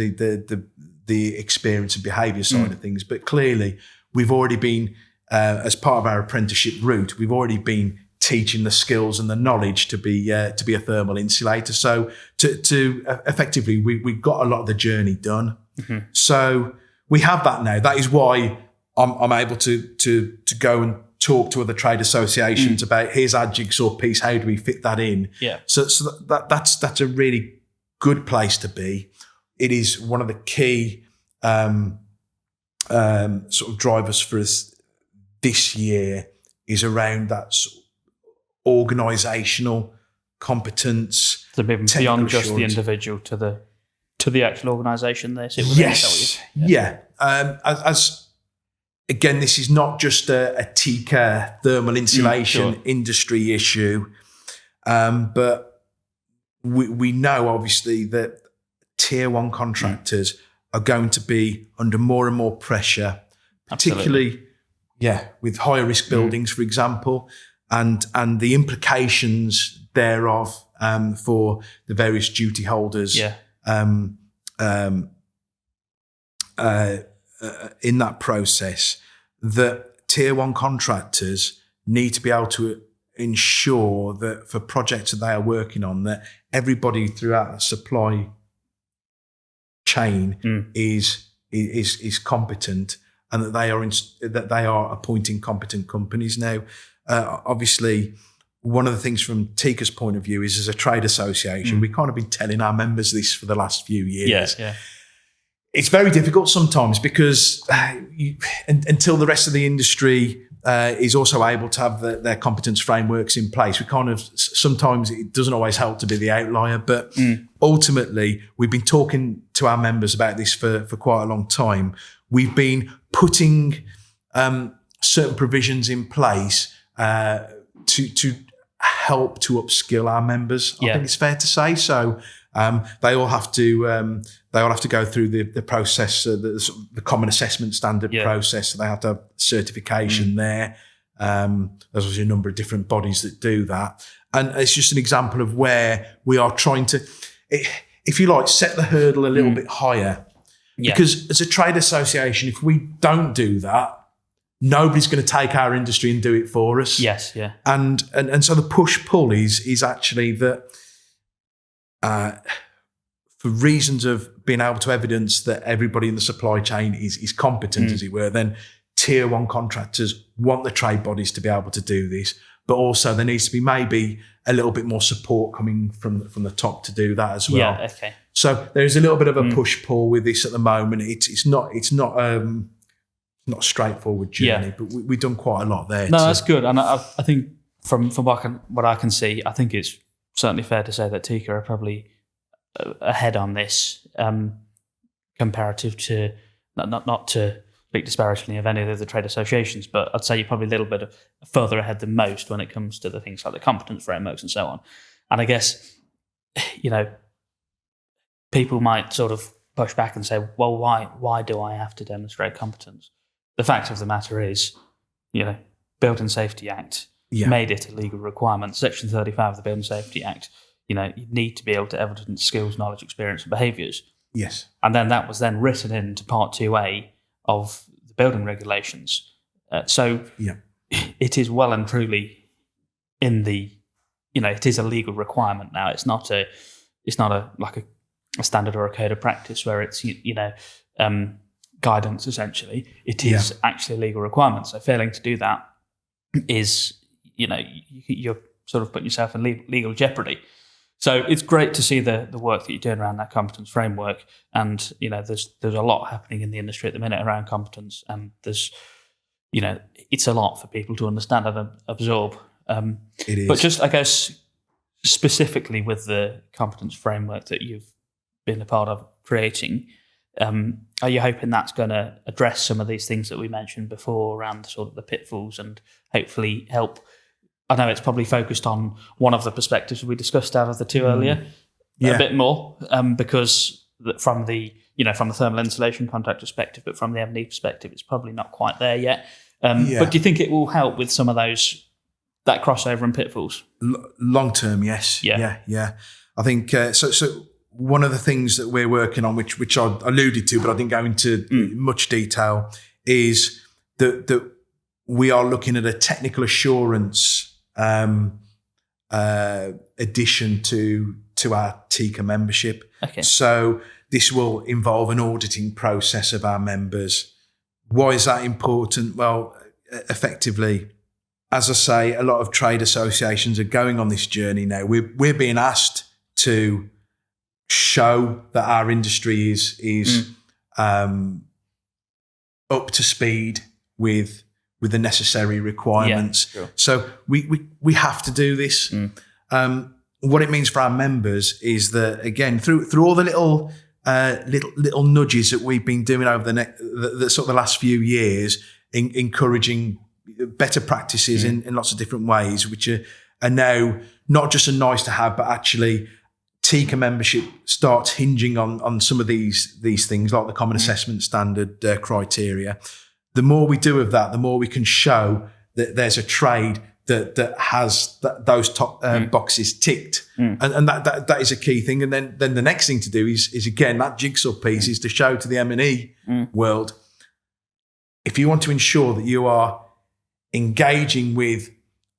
Speaker 2: the experience and behaviour side of things. But clearly, we've already been, as part of our apprenticeship route, we've already been teaching the skills and the knowledge to be a thermal insulator. So to effectively, we've got a lot of the journey done. Mm-hmm. So we have that now. That is why I'm able to go and talk to other trade associations about, here's our jigsaw piece, how do we fit that in?
Speaker 1: Yeah.
Speaker 2: So that's a really good place to be. It is one of the key sort of drivers for us this year, is around that sort of organisational competence.
Speaker 1: So beyond just the individual to the actual organisation there. So
Speaker 2: yes. As again, this is not just a TICA thermal insulation industry issue, but we know obviously that tier 1 contractors are going to be under more and more pressure, particularly with higher risk buildings, for example, and the implications thereof for the various duty holders. in that process that tier one contractors need to be able to ensure that for projects that they are working on, that everybody throughout the supply chain is competent, and that they are appointing competent companies. Now, obviously, one of the things from TICA's point of view is, as a trade association, we've kind of been telling our members this for the last few years.
Speaker 1: Yeah.
Speaker 2: It's very difficult sometimes because until the rest of the industry is also able to have their competence frameworks in place, we kind of, sometimes it doesn't always help to be the outlier. But ultimately, we've been talking to our members about this for quite a long time. We've been putting certain provisions in place to help to upskill our members. I think it's fair to say. So they all have to go through the process, the common assessment standard process. So they have to have certification there. There's a number of different bodies that do that, and it's just an example of where we are trying to, if you like, set the hurdle a little bit higher. Because as a trade association, if we don't do that, nobody's going to take our industry and do it for us.
Speaker 1: Yes, yeah.
Speaker 2: And so the push-pull is actually that for reasons of being able to evidence that everybody in the supply chain is competent, as it were, then tier one contractors want the trade bodies to be able to do this, but also there needs to be maybe a little bit more support coming from the top to do that as well.
Speaker 1: Yeah, okay.
Speaker 2: So there's a little bit of a push-pull with this at the moment. It's not a straightforward journey, but we've done quite a lot there.
Speaker 1: No, that's good. And I think from what I can see, I think it's certainly fair to say that TICA are probably ahead on this comparative to, not to speak disparagingly of any of the trade associations, but I'd say you're probably a little bit further ahead than most when it comes to the things like the competence frameworks and so on. And I guess, people might sort of push back and say, well, why do I have to demonstrate competence? The fact of the matter is, Building Safety Act made it a legal requirement. Section 35 of the Building Safety Act, you need to be able to evidence skills, knowledge, experience, and behaviours.
Speaker 2: Yes.
Speaker 1: And then that was then written into Part 2A of the building regulations. So it is well and truly in the, it is a legal requirement now. It's not a standard or a code of practice where it's, guidance, essentially. It is actually a legal requirement. So failing to do that is, you're sort of putting yourself in legal jeopardy. So it's great to see the work that you're doing around that competence framework. And, there's a lot happening in the industry at the minute around competence. And there's, it's a lot for people to understand and absorb.
Speaker 2: It is.
Speaker 1: But just, I guess, specifically with the competence framework that you've been a part of creating, are you hoping that's going to address some of these things that we mentioned before around sort of the pitfalls and hopefully help? I know it's probably focused on one of the perspectives we discussed out of the two earlier a bit more, because from the thermal insulation contract perspective, but from the M&E perspective, it's probably not quite there yet. But do you think it will help with some of that crossover and pitfalls?
Speaker 2: Long term, yes. Yeah. I think so. One of the things that we're working on, which I alluded to, but I didn't go into much detail, is that we are looking at a technical assurance addition to our TICA membership.
Speaker 1: Okay.
Speaker 2: So this will involve an auditing process of our members. Why is that important? Well, effectively, as I say, a lot of trade associations are going on this journey now. We're being asked to show that our industry is up to speed with the necessary requirements.
Speaker 1: Yeah, sure.
Speaker 2: So we have to do this. What it means for our members is that, again, through all the little nudges that we've been doing over the sort of the last few years, encouraging better practices in lots of different ways, which are now not just a nice to have, but actually TICA membership starts hinging on some of these things like the common assessment standard criteria. The more we do of that, the more we can show that there's a trade that has those top boxes ticked, and that is a key thing. And then the next thing to do is again that jigsaw piece is to show to the M&E world, if you want to ensure that you are engaging with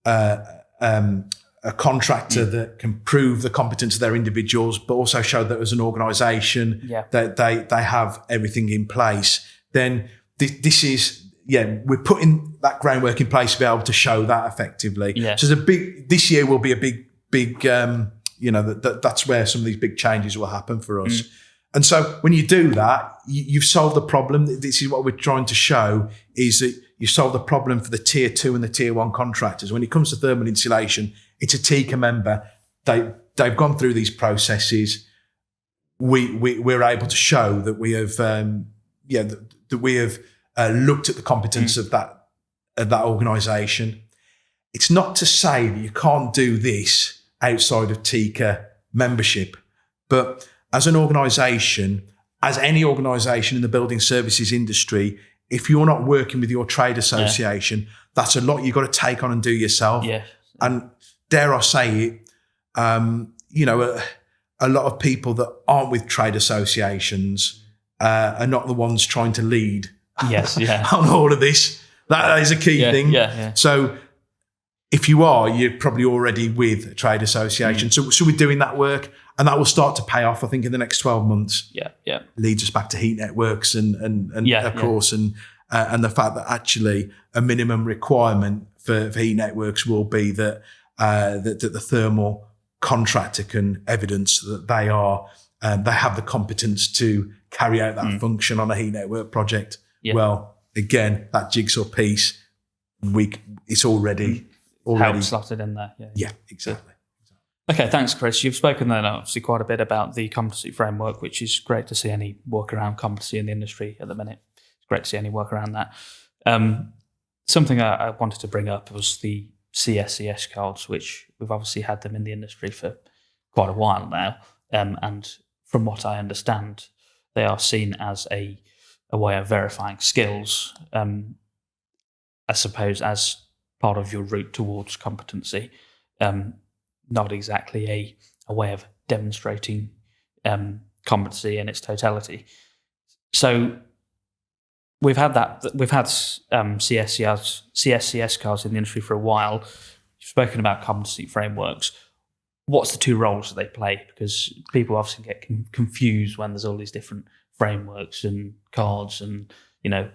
Speaker 2: a contractor that can prove the competence of their individuals, but also show that as an organisation that they have everything in place, then this is, we're putting that groundwork in place to be able to show that effectively.
Speaker 1: Yeah.
Speaker 2: So this year will be a big, that's where some of these big changes will happen for us. And so when you do that, you've solved the problem. This is what we're trying to show, is that you solve the problem for the tier 2 and the tier 1 contractors. When it comes to thermal insulation, it's a TICA member. They've gone through these processes. We're able to show that we have, that we have looked at the competence of that organisation. It's not to say that you can't do this outside of TICA membership, but as an organisation, as any organisation in the building services industry, if you're not working with your trade association, that's a lot you've got to take on and do yourself.
Speaker 1: Yeah.
Speaker 2: And dare I say it, a lot of people that aren't with trade associations are not the ones trying to lead on all of this. That is a key thing.
Speaker 1: Yeah.
Speaker 2: So if you are, you're probably already with a trade association. So we're doing that work, and that will start to pay off, I think, in the next 12 months.
Speaker 1: Yeah.
Speaker 2: Leads us back to heat networks and of course, and the fact that actually a minimum requirement for heat networks will be that the thermal contractor can evidence that they have the competence to carry out that function on a heat network project. Yeah. Well, again, that jigsaw piece, it's already
Speaker 1: slotted in there.
Speaker 2: Yeah, exactly.
Speaker 1: Okay, thanks, Chris. You've spoken then obviously quite a bit about the competency framework, which is great to see any work around competency in the industry at the minute. It's great to see any work around that. Something I wanted to bring up was the CSCS cards, which we've obviously had them in the industry for quite a while now. And from what I understand, they are seen as a way of verifying skills, I suppose, as part of your route towards competency. Not exactly a way of demonstrating competency in its totality. So we've had CSCS cards in the industry for a while. You've spoken about competency frameworks. What's the two roles that they play? Because people obviously get confused when there's all these different frameworks and cards and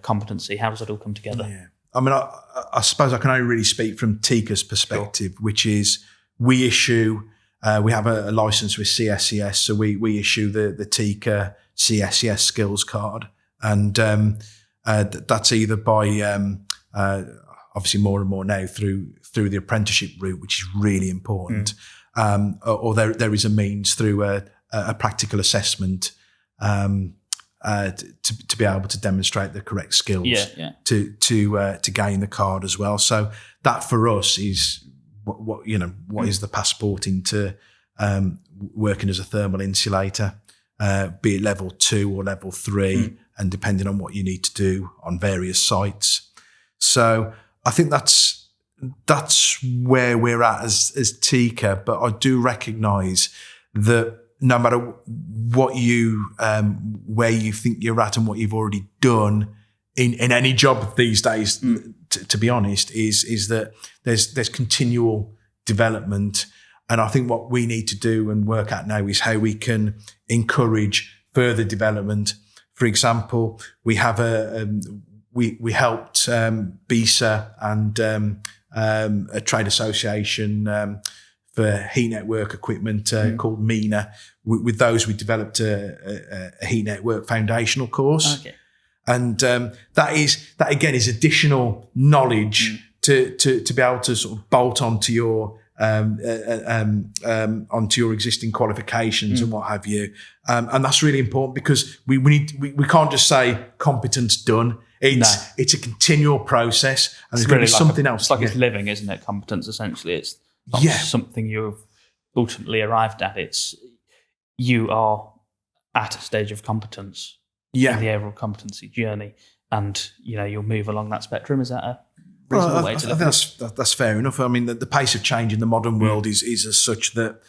Speaker 1: competency. How does it all come together?
Speaker 2: Yeah. I mean, I suppose I can only really speak from TICA's perspective, which is we issue, we have a license with CSCS, so we issue the TICA CSCS skills card, and that's either by obviously more and more now through the apprenticeship route, which is really important, or there is a means through a practical assessment to be able to demonstrate the correct skills to gain the card as well. So that for us is what is the passport into working as a thermal insulator, be it level 2 or level 3, and depending on what you need to do on various sites. So I think that's where we're at as TICA, but I do recognise that no matter what where you think you're at and what you've already done in any job these days, to be honest, is that there's continual development. And I think what we need to do and work at now is how we can encourage further development. For example, we have we helped BISA and a trade association for heat network equipment called MENA. With those, we developed a heat network foundational course. Okay. And that again is additional knowledge to be able to sort of bolt onto your existing qualifications and what have you. And that's really important because we can't just say competence done. It's a continual process, and there's going to be something else.
Speaker 1: It's like it's living, isn't it? Competence, essentially. It's not something you've ultimately arrived at. It's you are at a stage of competence in the overall competency journey, and you'll move along that spectrum. Is that a reasonable way to look at it.
Speaker 2: That's fair enough. I mean, the pace of change in the modern world is as such that,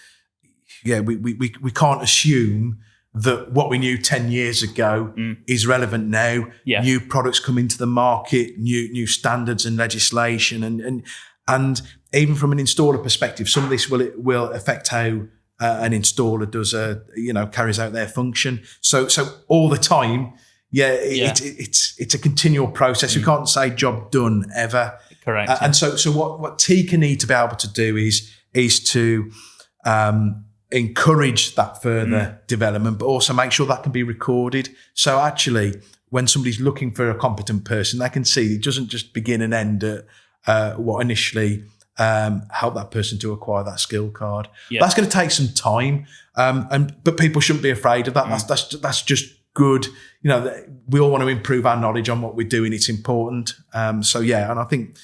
Speaker 2: we can't assume that what we knew 10 years ago is relevant now.
Speaker 1: Yeah.
Speaker 2: New products come into the market, new standards and legislation, and even from an installer perspective, some of this will affect how an installer does carries out their function. So all the time, it's a continual process. We can't say job done ever.
Speaker 1: Correct.
Speaker 2: And so what TICA need to be able to do is to encourage that further development, but also make sure that can be recorded. So actually, when somebody's looking for a competent person, they can see it doesn't just begin and end at what initially helped that person to acquire that skill card. Yeah. That's going to take some time, but people shouldn't be afraid of that. That's just good. We all want to improve our knowledge on what we're doing. It's important. And I think,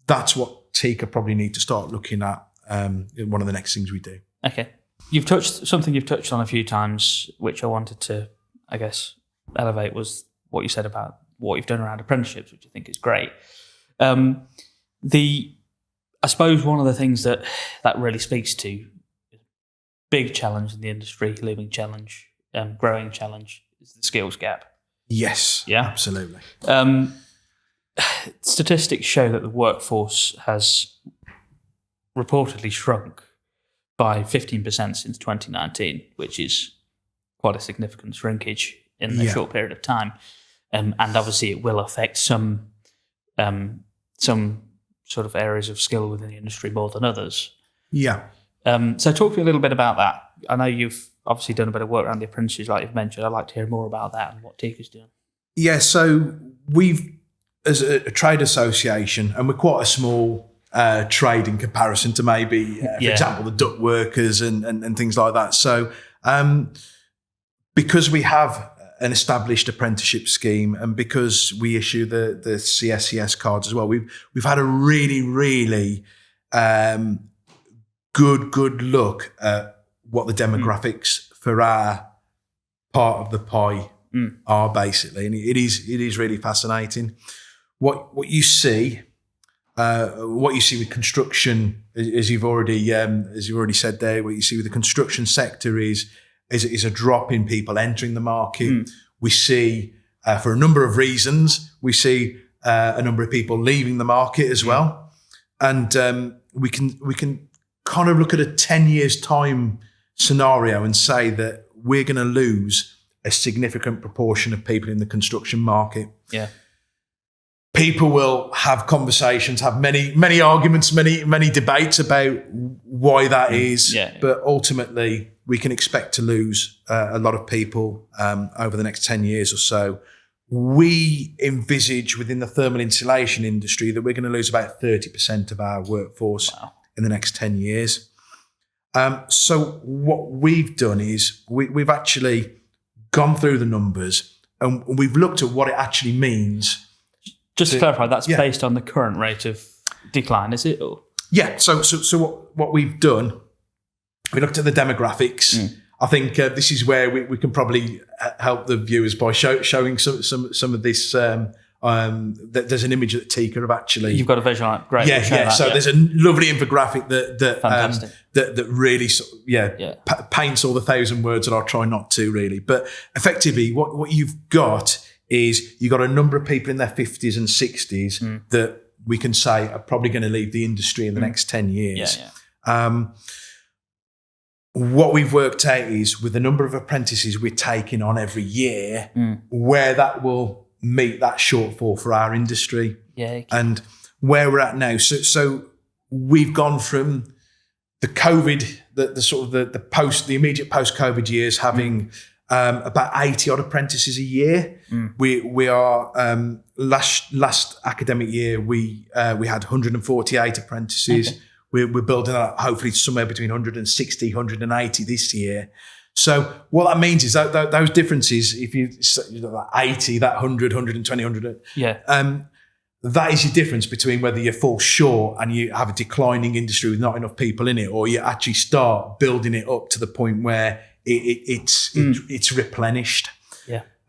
Speaker 2: that's what TICA probably need to start looking at. One of the next things we do.
Speaker 1: Okay. You've touched on a few times, which I wanted to, I guess, elevate, was what you said about what you've done around apprenticeships, which I think is great. I suppose one of the things that really speaks to big challenge in the industry, living challenge, growing challenge, is the skills gap.
Speaker 2: Yes.
Speaker 1: Yeah.
Speaker 2: Absolutely.
Speaker 1: Statistics show that the workforce has reportedly shrunk by 15% since 2019, which is quite a significant shrinkage in a short period of time. And obviously it will affect some sort of areas of skill within the industry more than others.
Speaker 2: Yeah.
Speaker 1: So talk to me a little bit about that. I know you've obviously done a bit of work around the apprentices, like you've mentioned. I'd like to hear more about that and what TICA's doing. Yeah,
Speaker 2: so we've, as a trade association, and we're quite a small trade in comparison to maybe, for example, the duct workers and things like that. So because we have an established apprenticeship scheme, and because we issue the CSCS cards as well, we've had a really, really good look at what the demographics for our part of the pie are, basically, and it is really fascinating. What you see with construction, as you've already said there, what you see with the construction sector is a drop in people entering the market. We see, for a number of reasons, we see a number of people leaving the market as well, and we can kind of look at a 10 years time scenario and say that we're going to lose a significant proportion of people in the construction market. Yeah. People will have conversations, have many arguments, many debates about why that is. Yeah. But ultimately, we can expect to lose a lot of people over the next 10 years or so. We envisage within the thermal insulation industry that we're going to lose about 30% of our workforce in the next 10 years. So what we've done is we've actually gone through the numbers and we've looked at what it actually means.
Speaker 1: Just to clarify, that's based on the current rate of decline, is it? Or?
Speaker 2: Yeah. So what we've done, we looked at the demographics. I think this is where we can probably help the viewers by showing some of this. There's an image that TICA have actually. You've
Speaker 1: got a visual, great.
Speaker 2: Yeah. So there's a lovely infographic that really paints all the 1,000 words that I'll try not to really. But effectively, what you've got is you've got a number of people in their 50s and 60s that we can say are probably going to leave the industry in the next 10 years. What we've worked out is with the number of apprentices we're taking on every year, where that will meet that shortfall for our industry. And where we're at now. So we've gone from the COVID, the immediate post-COVID years having about 80 odd apprentices a year. We are last academic year we had 148 apprentices. Okay. We're building up hopefully somewhere between 160, 180 this year. So what that means is that those differences, if you that 80, that 100, 120, 100, that is your difference between whether you fall short and you have a declining industry with not enough people in it, or you actually start building it up to the point where it's replenished.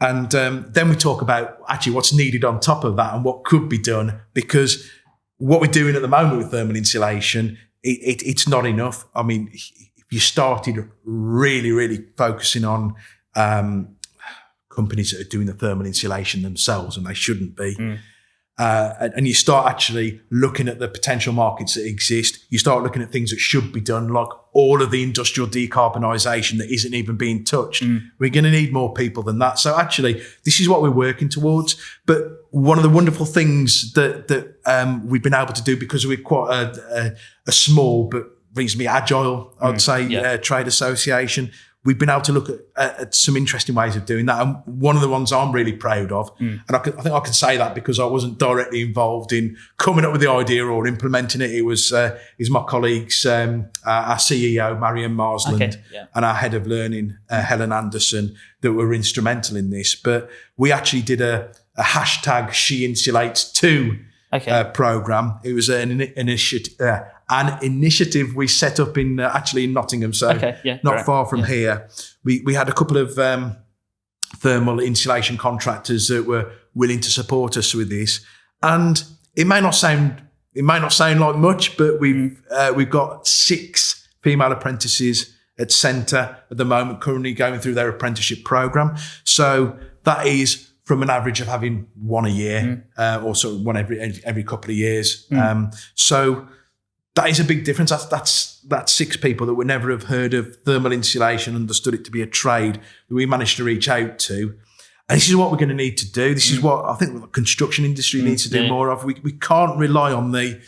Speaker 2: And then we talk about actually what's needed on top of that and what could be done, because what we're doing at the moment with thermal insulation, it's not enough. I mean, if you started really, really focusing on companies that are doing the thermal insulation themselves, and they shouldn't be, and you start actually looking at the potential markets that exist, you start looking at things that should be done, like all of the industrial decarbonisation that isn't even being touched. We're going to need more people than that. So actually, this is what we're working towards. But one of the wonderful things that we've been able to do, because we're quite a small but reasonably agile, I'd say, trade association, we've been able to look at some interesting ways of doing that. And one of the ones I'm really proud of, and I think I can say that because I wasn't directly involved in coming up with the idea or implementing it. It was my colleagues, our CEO, Marianne Marsland, and our head of learning, Helen Anderson, that were instrumental in this. But we actually did a hashtag She Insulates Too program. It was an initiative we set up in actually in Nottingham, so not far from here. We had a couple of thermal insulation contractors that were willing to support us with this, and it may not sound like much, but we've got 6 female apprentices at Centre at the moment, currently going through their apprenticeship program. So that is from an average of having one a year, or sort of one every couple of years. So that is a big difference. That's 6 people that would never have heard of thermal insulation, understood it to be a trade, that we managed to reach out to. And this is what we're going to need to do. This is what I think the construction industry needs to do more of. We can't rely on the,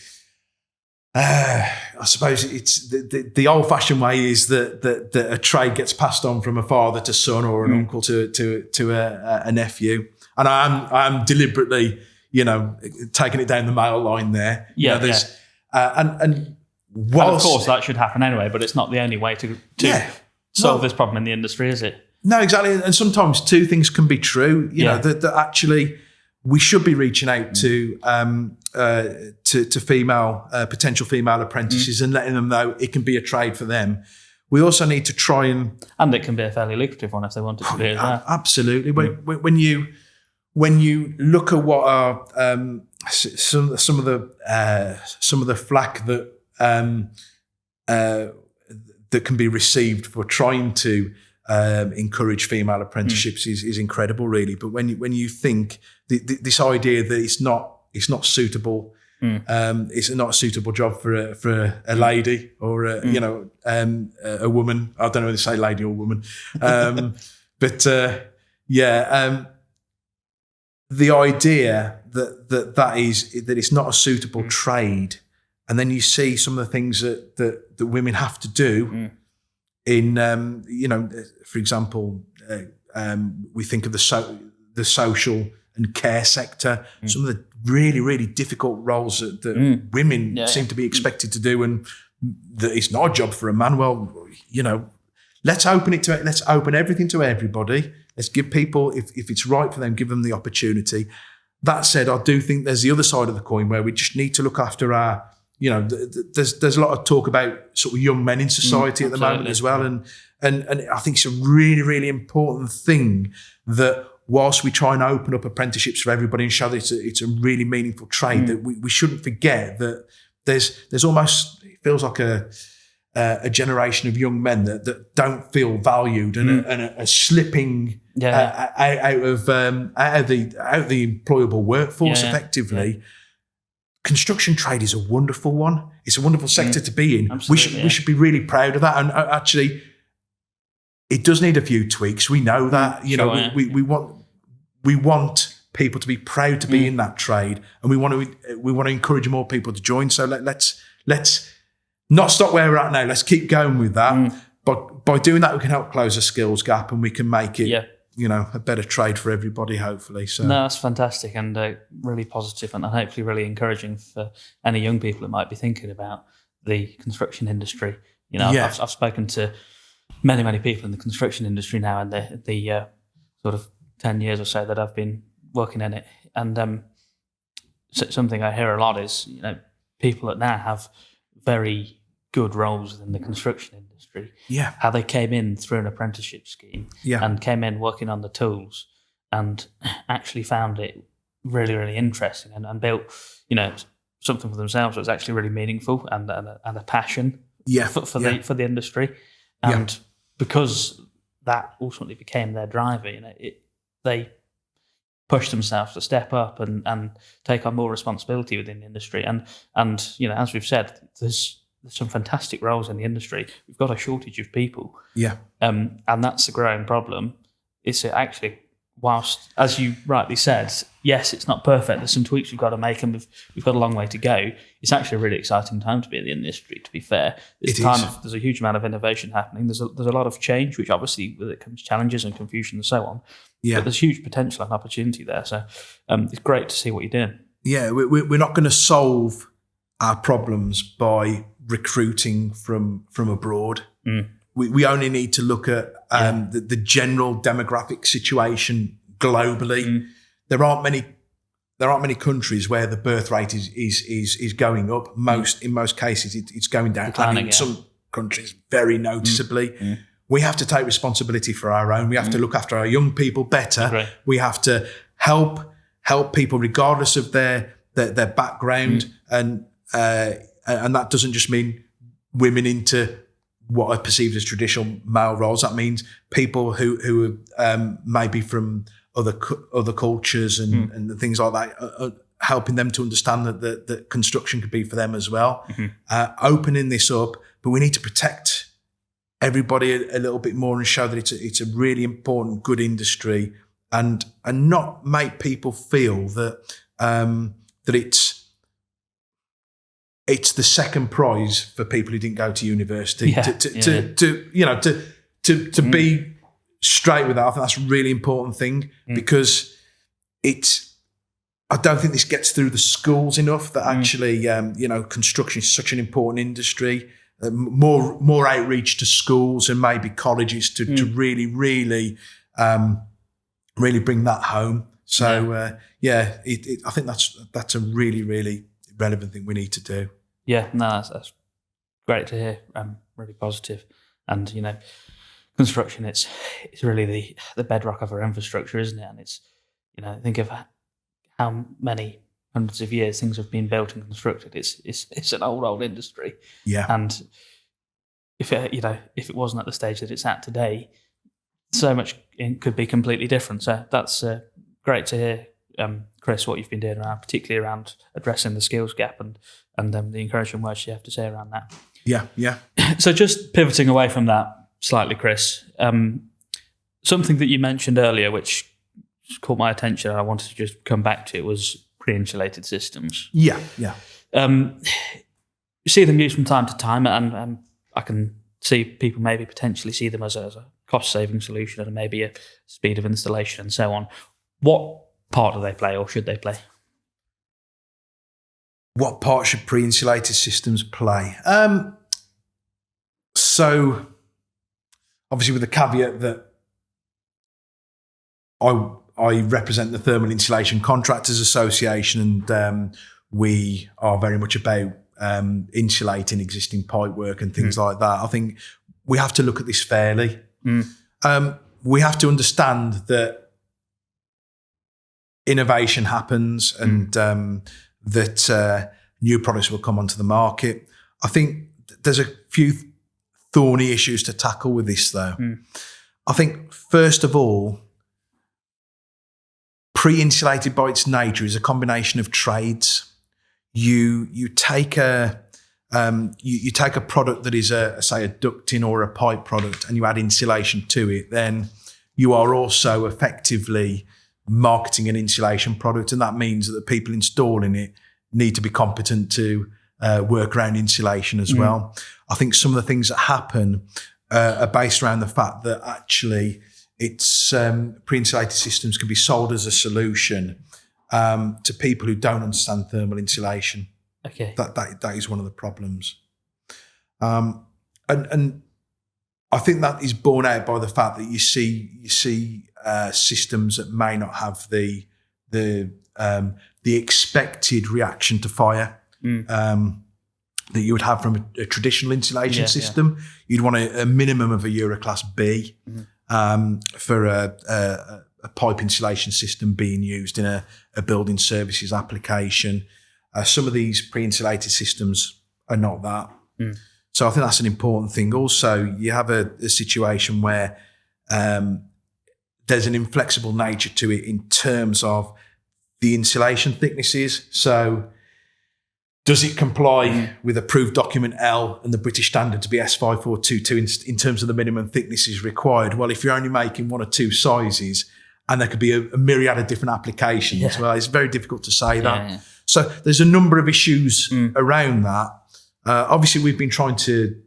Speaker 2: I suppose it's the old-fashioned way is that a trade gets passed on from a father to son or an uncle to a nephew. And I'm deliberately, taking it down the male line there. And whilst,
Speaker 1: of course that should happen anyway, but it's not the only way to solve this problem in the industry, is it?
Speaker 2: No, exactly. And sometimes 2 things can be true. You know, that actually we should be reaching out to female potential female apprentices and letting them know it can be a trade for them. We also need to try and
Speaker 1: it can be a fairly lucrative one if they want it to be as well.
Speaker 2: Absolutely. When you look at what are some of the flack that can be received for trying to encourage female apprenticeships is incredible, really. But when you think this idea that it's not suitable, it's not a suitable job for a lady or a woman. I don't know whether to say lady or woman, but the idea that it's not a suitable trade, and then you see some of the things that women have to do in, for example, we think of the social and care sector, some of the really, really difficult roles that women seem to be expected to do, and that it's not a job for a man. Well, let's open everything to everybody. Let's give people, if it's right for them, give them the opportunity. That said, I do think there's the other side of the coin where we just need to look after our, there's a lot of talk about sort of young men in society at the moment as well. And I think it's a really, really important thing that whilst we try and open up apprenticeships for everybody and show that it's a really meaningful trade, that we shouldn't forget that there's almost, it feels like a generation of young men that don't feel valued and are slipping out of the employable workforce effectively. Construction trade is a wonderful one. It's a wonderful sector to be in. We should be really proud of that. And actually, it does need a few tweaks. We know that. We want people to be proud to be in that trade, and we want to encourage more people to join. So let's not stop where we're at now. Let's keep going with that. But by doing that, we can help close a skills gap, and we can make it, a better trade for everybody, hopefully. So
Speaker 1: no, that's fantastic and really positive, and hopefully really encouraging for any young people that might be thinking about the construction industry. I've spoken to many people in the construction industry now, and the sort of 10 years or so that I've been working in it, and something I hear a lot is people that now have very good roles within the construction industry. How they came in through an apprenticeship scheme and came in working on the tools and actually found it really, really interesting and built, something for themselves that was actually really meaningful and a passion for the industry. And because that ultimately became their driver, they pushed themselves to step up and take on more responsibility within the industry. And as we've said, there's some fantastic roles in the industry. We've got a shortage of people.
Speaker 2: Yeah.
Speaker 1: And that's a growing problem. It's actually, whilst, as you rightly said, yes, it's not perfect. There's some tweaks we've got to make, and we've got a long way to go. It's actually a really exciting time to be in the industry, to be fair. There's a huge amount of innovation happening. There's a lot of change, which obviously with it comes challenges and confusion and so on. Yeah. But there's huge potential and opportunity there. So it's great to see what you're doing.
Speaker 2: Yeah, we're not going to solve our problems by recruiting from abroad. We only need to look at the general demographic situation globally. There aren't many countries where the birth rate is going up. In most cases, it's going down.
Speaker 1: Declining,
Speaker 2: in some countries, very noticeably. We have to take responsibility for our own. We have to look after our young people better.
Speaker 1: Right.
Speaker 2: We have to help people regardless of their background, and that doesn't just mean women into what are perceived as traditional male roles. That means people who are maybe from other cultures and things like that, helping them to understand that construction could be for them as well. Opening this up, but we need to protect everybody a little bit more and show that it's a really important, good industry, and not make people feel that it's the second prize for people who didn't go to university. To be straight with that, I think that's a really important thing, because I don't think this gets through the schools enough that actually, construction is such an important industry. More outreach to schools and maybe colleges to really, really, really bring that home. So I think that's a really, really relevant thing we need to do.
Speaker 1: Yeah, no, that's great to hear. Really positive, and construction, it's really the bedrock of our infrastructure, isn't it? And it's think of how many hundreds of years things have been built and constructed. It's an old industry.
Speaker 2: Yeah.
Speaker 1: And if it wasn't at the stage that it's at today, so much could be completely different. So that's great to hear, Chris, what you've been doing around, particularly around addressing the skills gap and the encouraging words you have to say around that.
Speaker 2: Yeah.
Speaker 1: So just pivoting away from that slightly, Chris, something that you mentioned earlier, which caught my attention and I wanted to just come back to, was pre-insulated systems.
Speaker 2: Yeah.
Speaker 1: You see them used from time to time, and I can see people maybe potentially see them as a cost-saving solution and maybe a speed of installation and so on. What part do they play, or should they play?
Speaker 2: What part should pre-insulated systems play? So, obviously with the caveat that I represent the Thermal Insulation Contractors Association, and we are very much about insulating existing pipework and things like that. I think we have to look at this fairly. We have to understand that innovation happens and that new products will come onto the market. I think there's a few thorny issues to tackle with this, though. I think, first of all, pre-insulated by its nature is a combination of trades. You take a product that is say a ducting or a pipe product, and you add insulation to it, then you are also effectively marketing an insulation product, and that means that the people installing it need to be competent to work around insulation as well. I think some of the things that happen are based around the fact that actually it's pre-insulated systems can be sold as a solution to people who don't understand thermal insulation.
Speaker 1: Okay,
Speaker 2: that is one of the problems, and I think that is borne out by the fact that you see systems that may not have the expected reaction to fire that you would have from a traditional insulation system. You'd want a minimum of a Euroclass B for a a pipe insulation system being used in a building services application. Some of these pre-insulated systems are not that. So I think that's an important thing. Also, you have a situation where there's an inflexible nature to it in terms of the insulation thicknesses. So does it comply with approved document L and the British standard to be S5422 in terms of the minimum thicknesses required? Well, if you're only making one or two sizes, and there could be a myriad of different applications, well, it's very difficult to say that. Yeah. So there's a number of issues around that. Obviously, we've been trying to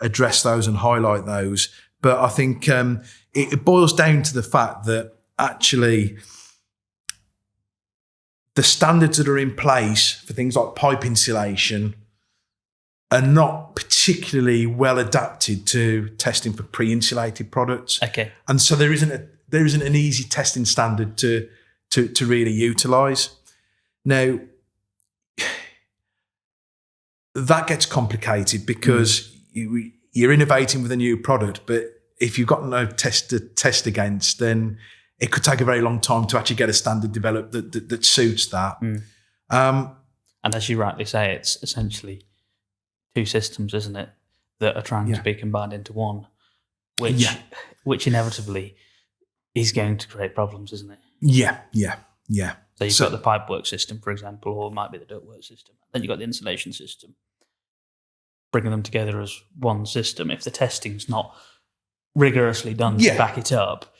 Speaker 2: address those and highlight those, but I think it boils down to the fact that actually the standards that are in place for things like pipe insulation are not particularly well adapted to testing for pre-insulated products.
Speaker 1: Okay.
Speaker 2: And so there isn't an easy testing standard to really utilise. Now, that gets complicated because you're innovating with a new product, but if you've got no test to test against, then it could take a very long time to actually get a standard developed that suits that.
Speaker 1: And as you rightly say, it's essentially two systems, isn't it, that are trying to be combined into one, which inevitably is going to create problems, isn't it?
Speaker 2: Yeah.
Speaker 1: So you've got the pipework system, for example, or it might be the ductwork system. Then you've got the insulation system. Bringing them together as one system, if the testing's not rigorously done to back it up,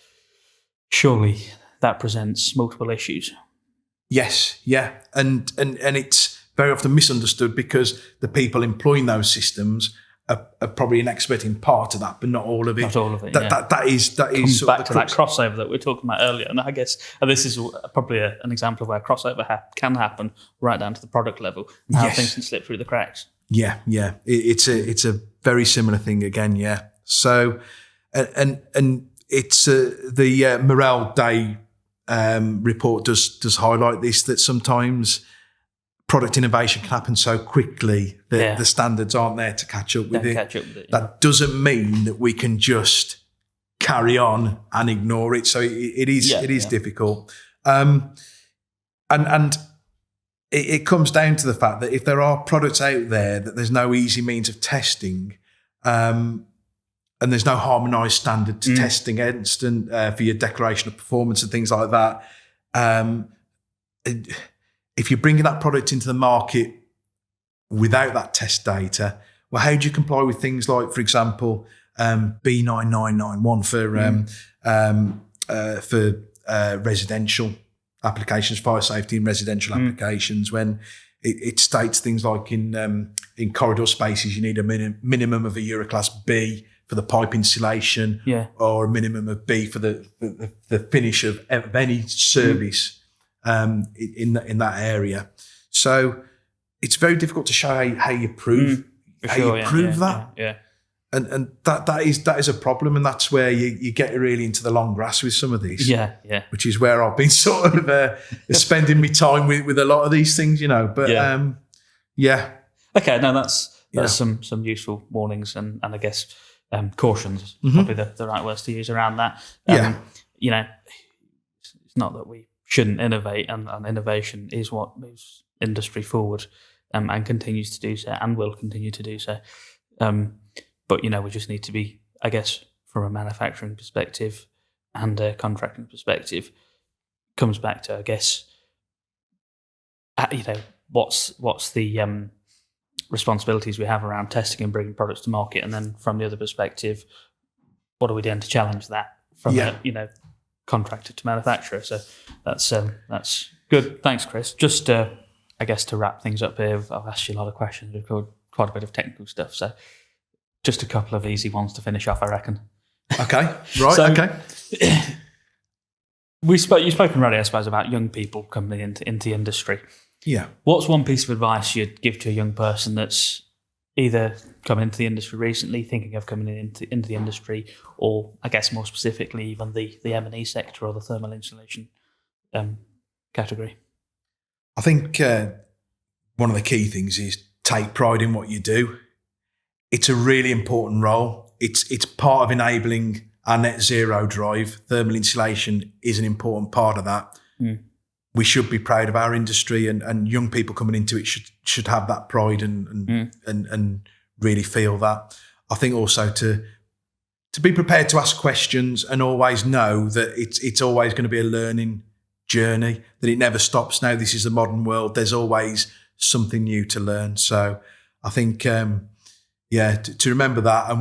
Speaker 1: surely that presents multiple issues.
Speaker 2: Yes, and it's very often misunderstood because the people employing those systems are probably an expert in part of that, but not all of it.
Speaker 1: Not all of it.
Speaker 2: That is
Speaker 1: comes back to that crossover that we were talking about earlier, and I guess this is probably an example of where crossover can happen right down to the product level and how things can slip through the cracks. Yeah.
Speaker 2: It's a very similar thing again. Yeah. So, and it's the Morale Day report does highlight this, that sometimes product innovation can happen so quickly that the standards aren't there to catch up with it. That doesn't mean that we can just carry on and ignore it. So it is difficult. And it comes down to the fact that if there are products out there that there's no easy means of testing, and there's no harmonised standard to test against, and for your declaration of performance and things like that, if you're bringing that product into the market without that test data, well, how do you comply with things like, for example, B9991 for residential applications, fire safety in residential applications, when it states things like in corridor spaces you need a minimum of a Euroclass B for the pipe insulation, or a minimum of B for the finish of any service in that area. So it's very difficult to show how you prove that.
Speaker 1: Yeah.
Speaker 2: And that is a problem, and that's where you get really into the long grass with some of these.
Speaker 1: Yeah.
Speaker 2: Which is where I've been sort of spending my time with a lot of these things, But
Speaker 1: Okay, no, that's some useful warnings and I guess cautions, probably the right words to use around that. It's not that we shouldn't innovate, and innovation is what moves industry forward, and continues to do so, and will continue to do so. But we just need to be, I guess, from a manufacturing perspective and a contracting perspective, comes back to, I guess, what's the responsibilities we have around testing and bringing products to market, and then from the other perspective, what are we doing to challenge that from a contractor to manufacturer? So that's good. Thanks, Chris. Just I guess to wrap things up here, I've asked you a lot of questions. We've covered quite a bit of technical stuff, so just a couple of easy ones to finish off, I reckon.
Speaker 2: Okay, right. Okay.
Speaker 1: You've spoken already, I suppose, about young people coming into the industry.
Speaker 2: Yeah.
Speaker 1: What's one piece of advice you'd give to a young person that's either coming into the industry recently, thinking of coming into the industry, or I guess more specifically even the M&E sector or the thermal insulation category?
Speaker 2: I think one of the key things is take pride in what you do. It's a really important role. It's part of enabling our net zero drive, thermal insulation is an important part of that. We should be proud of our industry, and young people coming into it should have that pride and really feel that. I think also to be prepared to ask questions and always know that it's always going to be a learning journey, that it never stops. Now, this is the modern world. There's always something new to learn. So I think, to remember that.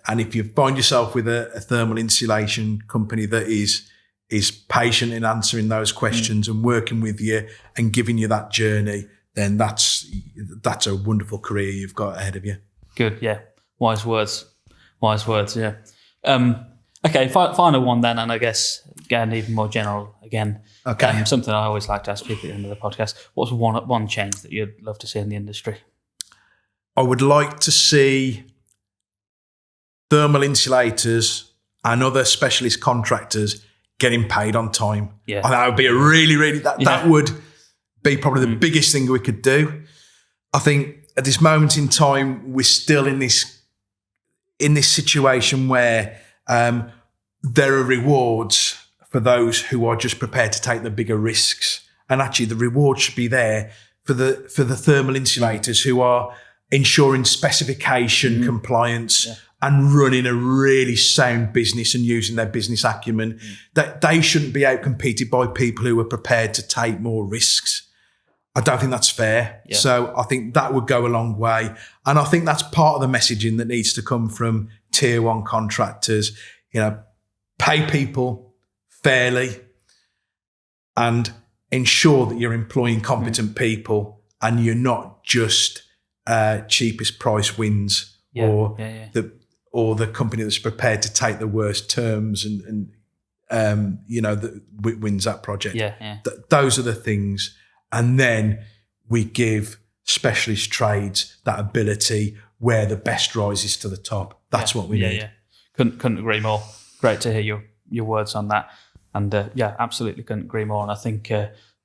Speaker 2: And if you find yourself with a thermal insulation company that is patient in answering those questions and working with you and giving you that journey, then that's a wonderful career you've got ahead of you.
Speaker 1: Good, yeah. Wise words, yeah. Okay, final one then, and I guess again even more general again.
Speaker 2: Okay.
Speaker 1: Something I always like to ask people at the end of the podcast. What's one change that you'd love to see in the industry?
Speaker 2: I would like to see thermal insulators and other specialist contractors getting paid on time.
Speaker 1: Yeah.
Speaker 2: And that would be that would be probably the biggest thing we could do. I think at this moment in time, we're still in this situation where there are rewards for those who are just prepared to take the bigger risks. And actually the reward should be there for the thermal insulators who are ensuring specification compliance and running a really sound business and using their business acumen. That they shouldn't be outcompeted by people who are prepared to take more risks. I don't think that's fair. Yeah. So I think that would go a long way. And I think that's part of the messaging that needs to come from tier one contractors. Pay people fairly and ensure that you're employing competent people and you're not just cheapest price wins or the company that's prepared to take the worst terms and that wins that project. Those are the things. And then we give specialist trades that ability where the best rises to the top. That's what we need.
Speaker 1: Couldn't agree more. Great to hear your words on that. And absolutely couldn't agree more. And I think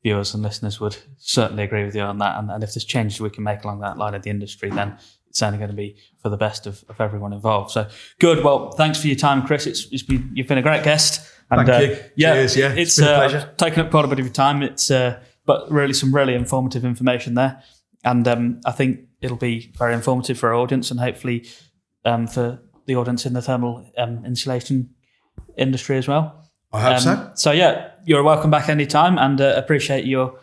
Speaker 1: viewers and listeners would certainly agree with you on that. And if there's changes we can make along that line of the industry, then it's only going to be for the best of everyone involved. So good. Well, thanks for your time, Chris. You've been a great guest. And,
Speaker 2: thank you. Cheers. Yeah,
Speaker 1: it's
Speaker 2: been a pleasure.
Speaker 1: Taken up quite a bit of your time. It's but really some really informative information there. And I think it'll be very informative for our audience and hopefully for the audience in the thermal insulation industry as well.
Speaker 2: I hope so.
Speaker 1: So you're welcome back anytime, and appreciate your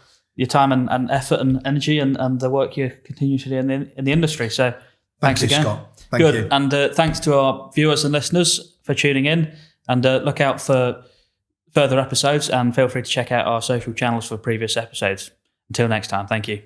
Speaker 1: time and effort and energy and the work you continue to do in the industry. So thanks again.
Speaker 2: Scott. Thank you.
Speaker 1: And thanks to our viewers and listeners for tuning in, and look out for further episodes and feel free to check out our social channels for previous episodes. Until next time, thank you.